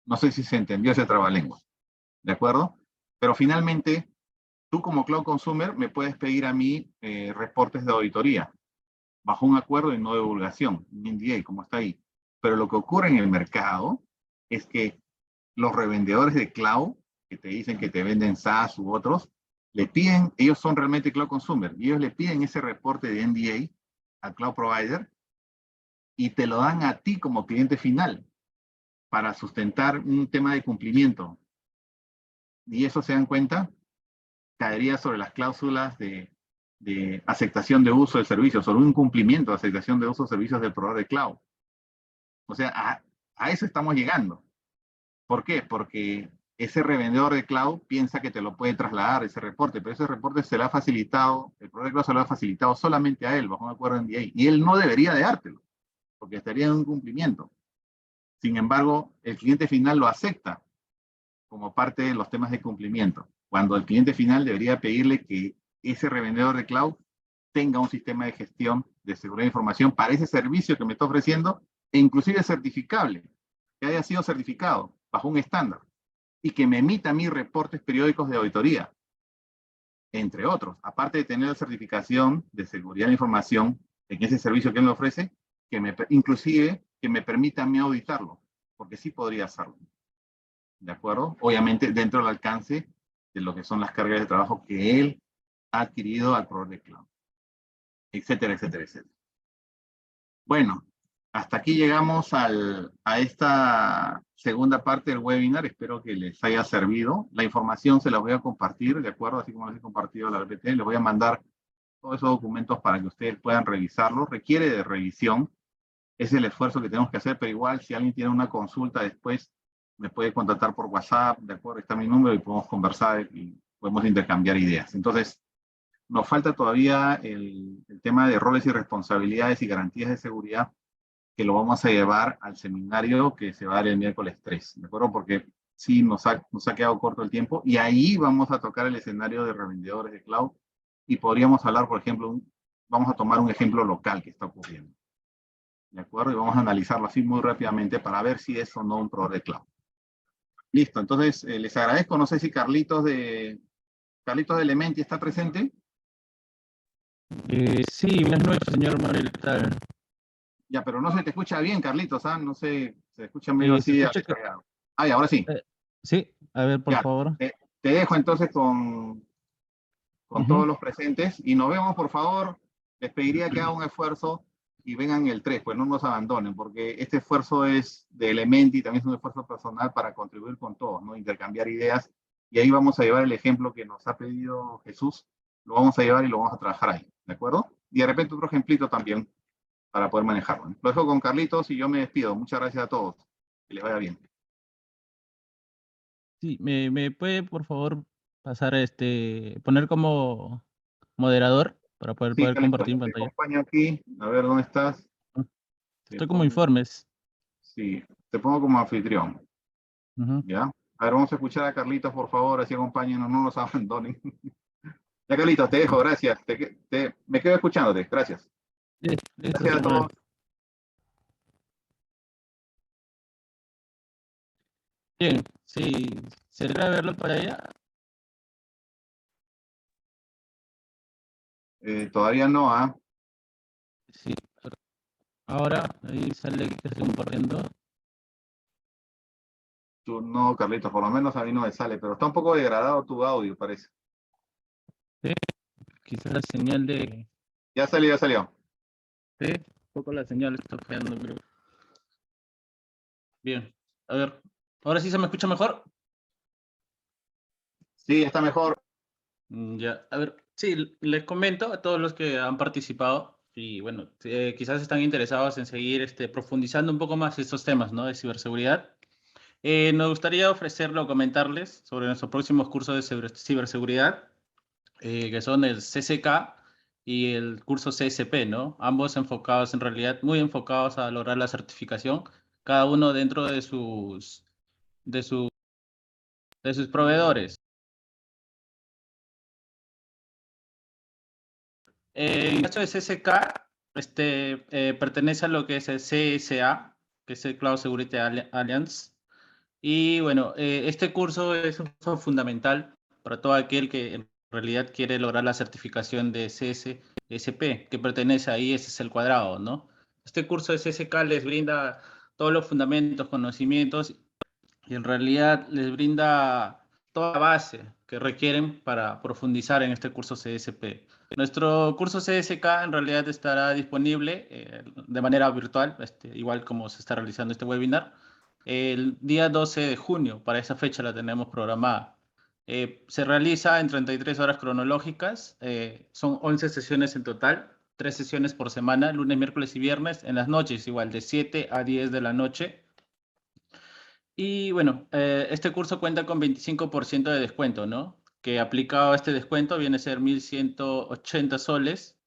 No sé si se entendió ese trabalengua. ¿De acuerdo? Pero finalmente, tú como Cloud Consumer me puedes pedir a mí reportes de auditoría, bajo un acuerdo de no divulgación, un NDA, como está ahí. Pero lo que ocurre en el mercado es que los revendedores de cloud, que te dicen que te venden SaaS u otros, le piden, ellos son realmente Cloud Consumer, y ellos le piden ese reporte de NDA al Cloud Provider y te lo dan a ti como cliente final para sustentar un tema de cumplimiento. Y eso, se dan cuenta, caería sobre las cláusulas de aceptación de uso del servicio, sobre un cumplimiento de aceptación de uso de servicios del proveedor de cloud. O sea, a eso estamos llegando. ¿Por qué? Porque ese revendedor de cloud piensa que te lo puede trasladar ese reporte, pero ese reporte se le ha facilitado, el proveedor de cloud se lo ha facilitado solamente a él, bajo un acuerdo NDA, y él no debería de dártelo, porque estaría en un cumplimiento. Sin embargo, el cliente final lo acepta como parte de los temas de cumplimiento, cuando el cliente final debería pedirle que ese revendedor de cloud tenga un sistema de gestión de seguridad de información para ese servicio que me está ofreciendo, e inclusive certificable, que haya sido certificado bajo un estándar, y que me emita a mí reportes periódicos de auditoría, entre otros, aparte de tener la certificación de seguridad de información en ese servicio que él me ofrece, inclusive que me permita a mí auditarlo, porque sí podría hacerlo. ¿De acuerdo? Obviamente dentro del alcance de lo que son las cargas de trabajo que él ha adquirido al proveedor de cloud, etcétera, etcétera, etcétera. Bueno, hasta aquí llegamos a esta segunda parte del webinar. Espero que les haya servido. La información se la voy a compartir, ¿de acuerdo? Así como les he compartido la RPT, les voy a mandar todos esos documentos para que ustedes puedan revisarlos. Requiere de revisión. Es el esfuerzo que tenemos que hacer, pero igual si alguien tiene una consulta después, me puede contactar por WhatsApp, ¿de acuerdo? Está mi número y podemos conversar y podemos intercambiar ideas. Entonces, nos falta todavía el tema de roles y responsabilidades y garantías de seguridad, que lo vamos a llevar al seminario que se va a dar el miércoles 3, ¿de acuerdo? Porque sí nos ha quedado corto el tiempo, y ahí vamos a tocar el escenario de revendedores de cloud, y podríamos hablar, por ejemplo, vamos a tomar un ejemplo local que está ocurriendo, ¿de acuerdo? Y vamos a analizarlo así muy rápidamente para ver si es o no un proveedor de cloud. Listo, entonces les agradezco. No sé si Carlitos de Elementi está presente. Sí, buenas noches, señor Morel. ¿Qué tal? Ya, pero no se te escucha bien, Carlitos, ¿ah? No sé, se escucha medio así. Ah, ya, ahora sí. Sí, a ver, por Ya, favor. te dejo entonces con todos los presentes, y nos vemos, por favor. Les pediría que hagan un esfuerzo y vengan el 3, pues no nos abandonen, porque este esfuerzo es de Elementi, también es un esfuerzo personal para contribuir con todos, ¿no? Intercambiar ideas, y ahí vamos a llevar el ejemplo que nos ha pedido Jesús, lo vamos a llevar y lo vamos a trabajar ahí, ¿de acuerdo? Y de repente otro ejemplito también para poder manejarlo, ¿no? Lo dejo con Carlitos y yo me despido. Muchas gracias a todos. Que les vaya bien. Sí, ¿me puede, por favor, pasar poner como moderador para Sí, poder Carlitos, compartir en te pantalla? acompaño aquí. A ver, ¿dónde estás? Te Estoy como pongo, informes. sí, te pongo como anfitrión. Ujú. ¿Ya? A ver, vamos a escuchar a Carlitos, por favor, así acompáñenos, no nos abandonen. Ya, Carlitos, te dejo, gracias. Me quedo escuchándote, gracias. Listo, Gracias a señor Morel. todos. Bien, sí, ¿se debe verlo para allá? Todavía no, ¿ah? Sí, ahora ahí sale que estoy compartiendo. Tú no, Carlitos, por lo menos a mí no me sale, pero está un poco degradado tu audio, parece. Sí, quizás la señal de... Ya salió, ya salió. Sí, un poco la señal está fallando, creo. Bien, a ver, ¿ahora sí se me escucha mejor? Sí, está mejor. Ya, a ver, sí, les comento a todos los que han participado y bueno, quizás están interesados en seguir profundizando un poco más estos temas, ¿no? De ciberseguridad. Nos gustaría ofrecerlo o comentarles sobre nuestros próximos cursos de ciberseguridad, que son el CCK y el curso CSP, ¿no? Ambos enfocados, en realidad, muy enfocados a lograr la certificación, cada uno dentro de sus, de sus proveedores. En el caso de CSK, pertenece a lo que es el CSA, que es el Cloud Security Alliance. Y bueno, este curso es un curso fundamental para todo aquel que en realidad quiere lograr la certificación de CSSP, que pertenece a ISS al cuadrado, ¿no? Este curso de CSK les brinda todos los fundamentos, conocimientos, y en realidad les brinda toda la base que requieren para profundizar en este curso CSP. Nuestro curso CSK en realidad estará disponible de manera virtual, igual como se está realizando este webinar, el día 12 de junio. Para esa fecha la tenemos programada. Se realiza en 33 horas cronológicas, son 11 sesiones en total, 3 sesiones por semana, lunes, miércoles y viernes, en las noches igual, de 7 a 10 de la noche. Y bueno, este curso cuenta con 25% de descuento, ¿no? Que aplicado a este descuento viene a ser 1.180 soles.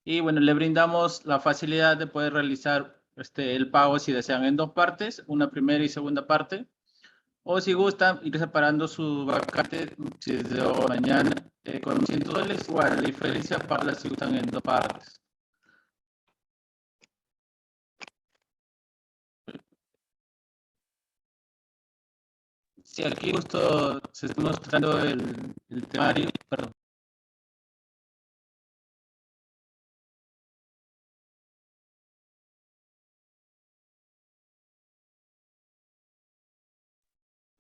Y bueno, le brindamos la facilidad de poder realizar el pago si desean en 2 partes, una primera y segunda parte. O si gustan, ir separando su vacante si desde mañana con 100 soles, igual la diferencia para si gustan en 2 partes. Sí, aquí justo se está mostrando el temario, perdón.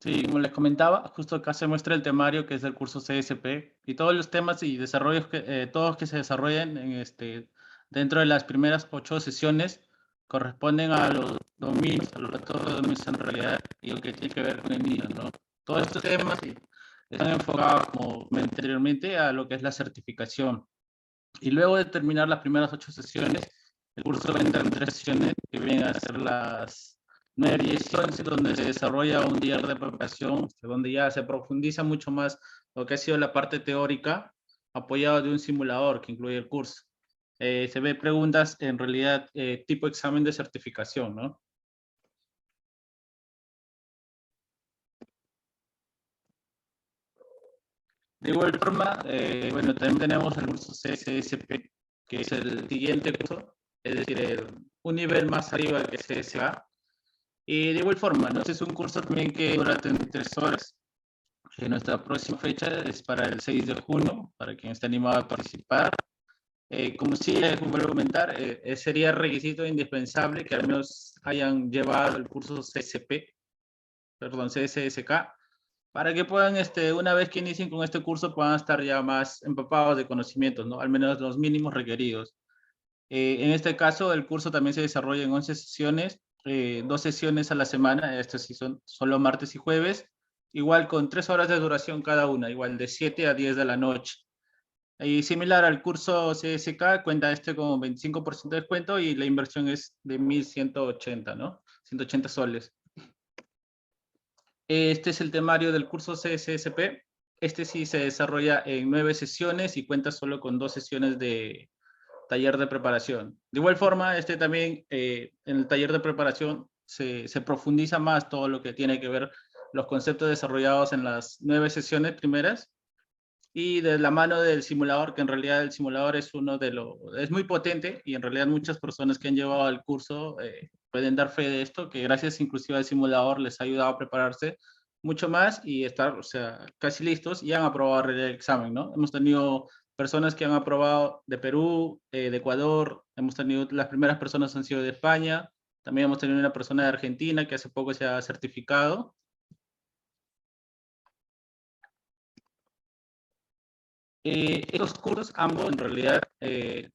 Sí, como les comentaba, justo acá se muestra el temario que es del curso CSP y todos los temas y desarrollos que todos que se desarrollan en dentro de las primeras 8 sesiones corresponden a los dominios, a los datos de dominios en realidad y lo que tiene que ver con el niño, ¿no? Todos estos temas están enfocados, como anteriormente, a lo que es la certificación. Y luego de terminar las primeras 8 sesiones, el curso entra en 3 sesiones que vienen a ser las 9, 10 y 11, donde se desarrolla un día de preparación, donde ya se profundiza mucho más lo que ha sido la parte teórica, apoyado de un simulador que incluye el curso. Se ve preguntas en realidad tipo examen de certificación, ¿no? De igual forma, bueno, también tenemos el curso CSSP, que es el siguiente curso, es decir, un nivel más arriba que CSA. Y de igual forma, ¿no? Este es un curso también que dura 33 horas. Nuestra próxima fecha es para el 6 de junio, para quien esté animado a participar. Como sí, como vuelvo a comentar, sería requisito indispensable que al menos hayan llevado el curso CSP, perdón, CSSK, para que puedan, una vez que inicien con este curso, puedan estar ya más empapados de conocimientos, ¿no? Al menos los mínimos requeridos. En este caso, el curso también se desarrolla en 11 sesiones, 2 sesiones a la semana, estas sí son solo martes y jueves, igual con 3 horas de duración cada una, igual de 7 a 10 de la noche. Y similar al curso CSK, cuenta con 25% de descuento y la inversión es de 1.180, ¿no? 180 soles. Este es el temario del curso CSSP. Este sí se desarrolla en 9 sesiones y cuenta solo con 2 sesiones de taller de preparación. De igual forma, también en el taller de preparación se profundiza más todo lo que tiene que ver los conceptos desarrollados en las 9 sesiones primeras y de la mano del simulador, que en realidad el simulador es es muy potente y en realidad muchas personas que han llevado el curso pueden dar fe de esto, que gracias inclusive al simulador les ha ayudado a prepararse mucho más y estar, o sea, casi listos y han aprobado el examen, ¿no? Hemos tenido personas que han aprobado de Perú, de Ecuador, hemos tenido, las primeras personas han sido de España, también hemos tenido una persona de Argentina que hace poco se ha certificado. Estos cursos, ambos, en realidad, tienen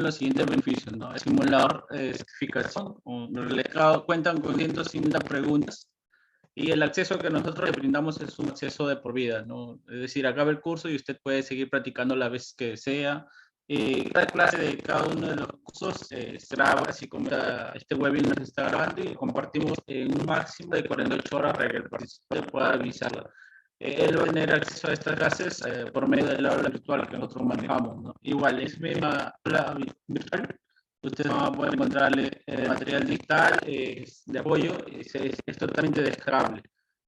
los siguientes beneficios, ¿no? El simulador de certificación, en realidad, cuentan con 150 preguntas y el acceso que nosotros le brindamos es un acceso de por vida, ¿no? Es decir, acaba el curso y usted puede seguir practicando la vez que desea. Cada clase de cada uno de los cursos se graba, así como este webinar se está grabando y compartimos en un máximo de 48 horas para que el participante pueda revisarla. Él va a tener acceso a estas clases por medio del aula virtual que nosotros manejamos, ¿no? Igual, es misma aula virtual. Ustedes van a poder encontrarle material digital de apoyo, es totalmente descargable.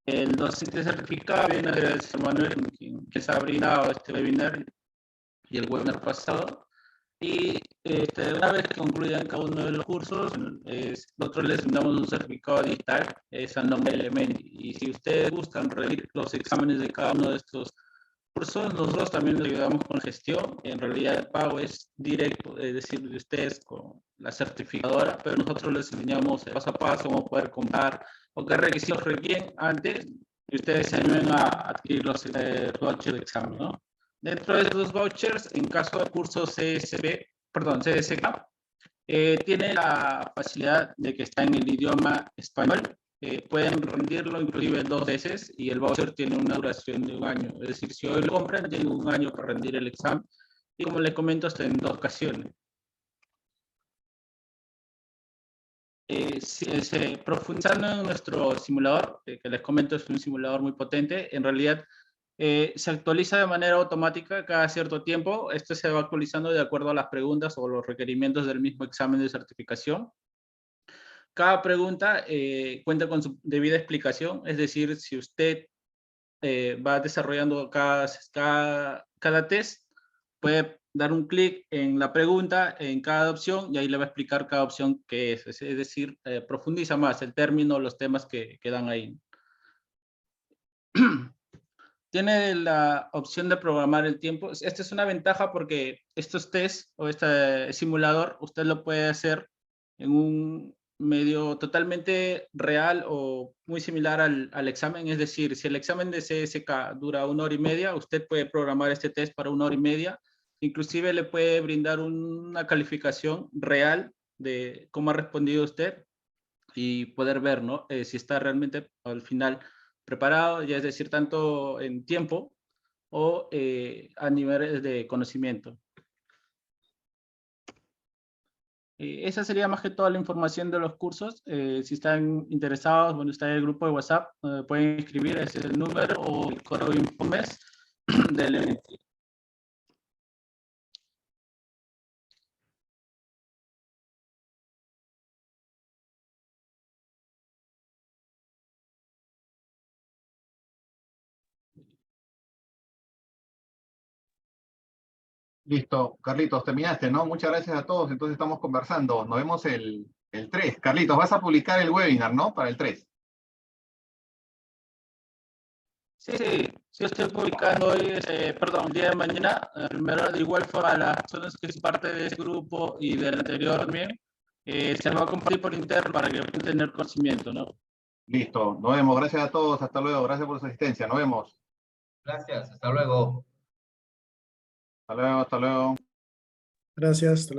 El docente certificado viene del señor Manuel, que se ha brindado este webinar y el webinar pasado. Y una vez que concluyan cada uno de los cursos, nosotros les brindamos un certificado digital, es al nombre de Elementi. Y si ustedes buscan realizar los exámenes de cada uno de estos cursos nosotros también les ayudamos con gestión. En realidad el pago es directo, es decir, de ustedes con la certificadora, pero nosotros les enseñamos paso a paso cómo poder comprar o qué requisitos requieren antes que ustedes se animen a adquirir los vouchers de examen, ¿no? Dentro de esos vouchers, en caso de cursos CSK, tiene la facilidad de que está en el idioma español. Pueden rendirlo inclusive 2 veces y el voucher tiene una duración de 1 año. Es decir, si hoy lo compran, tienen 1 año para rendir el examen. Y como les comento, hasta en 2 ocasiones. Profundizando en nuestro simulador, que les comento es un simulador muy potente, en realidad se actualiza de manera automática cada cierto tiempo. Este se va actualizando de acuerdo a las preguntas o los requerimientos del mismo examen de certificación. Cada pregunta cuenta con su debida explicación, es decir, si usted va desarrollando cada test, puede dar un clic en la pregunta, en cada opción, y ahí le va a explicar cada opción qué es decir, profundiza más el término, los temas que dan ahí. Tiene la opción de programar el tiempo. Esta es una ventaja porque estos tests o este simulador, usted lo puede hacer en un medio totalmente real o muy similar al examen. Es decir, si el examen de CSK dura 1 hora y media, usted puede programar este test para 1 hora y media. Inclusive le puede brindar una calificación real de cómo ha respondido usted y poder ver, ¿no? Si está realmente al final preparado, ya es decir, tanto en tiempo o a niveles de conocimiento. Esa sería más que toda la información de los cursos. Si están interesados, bueno, está en el grupo de WhatsApp, pueden escribir, ese es el número o el correo informes del evento. Listo, Carlitos, terminaste, ¿no? Muchas gracias a todos, entonces estamos conversando. Nos vemos el 3. Carlitos, vas a publicar el webinar, ¿no? Para el 3. Sí, estoy publicando hoy, el día de mañana, primero de igual forma a las personas que son parte de este grupo y del anterior también, se va a compartir por interno para que puedan tener conocimiento, ¿no? Listo, nos vemos, gracias a todos, hasta luego, gracias por su asistencia, nos vemos. Gracias, hasta luego. Hasta luego, hasta luego. Gracias. Hasta luego.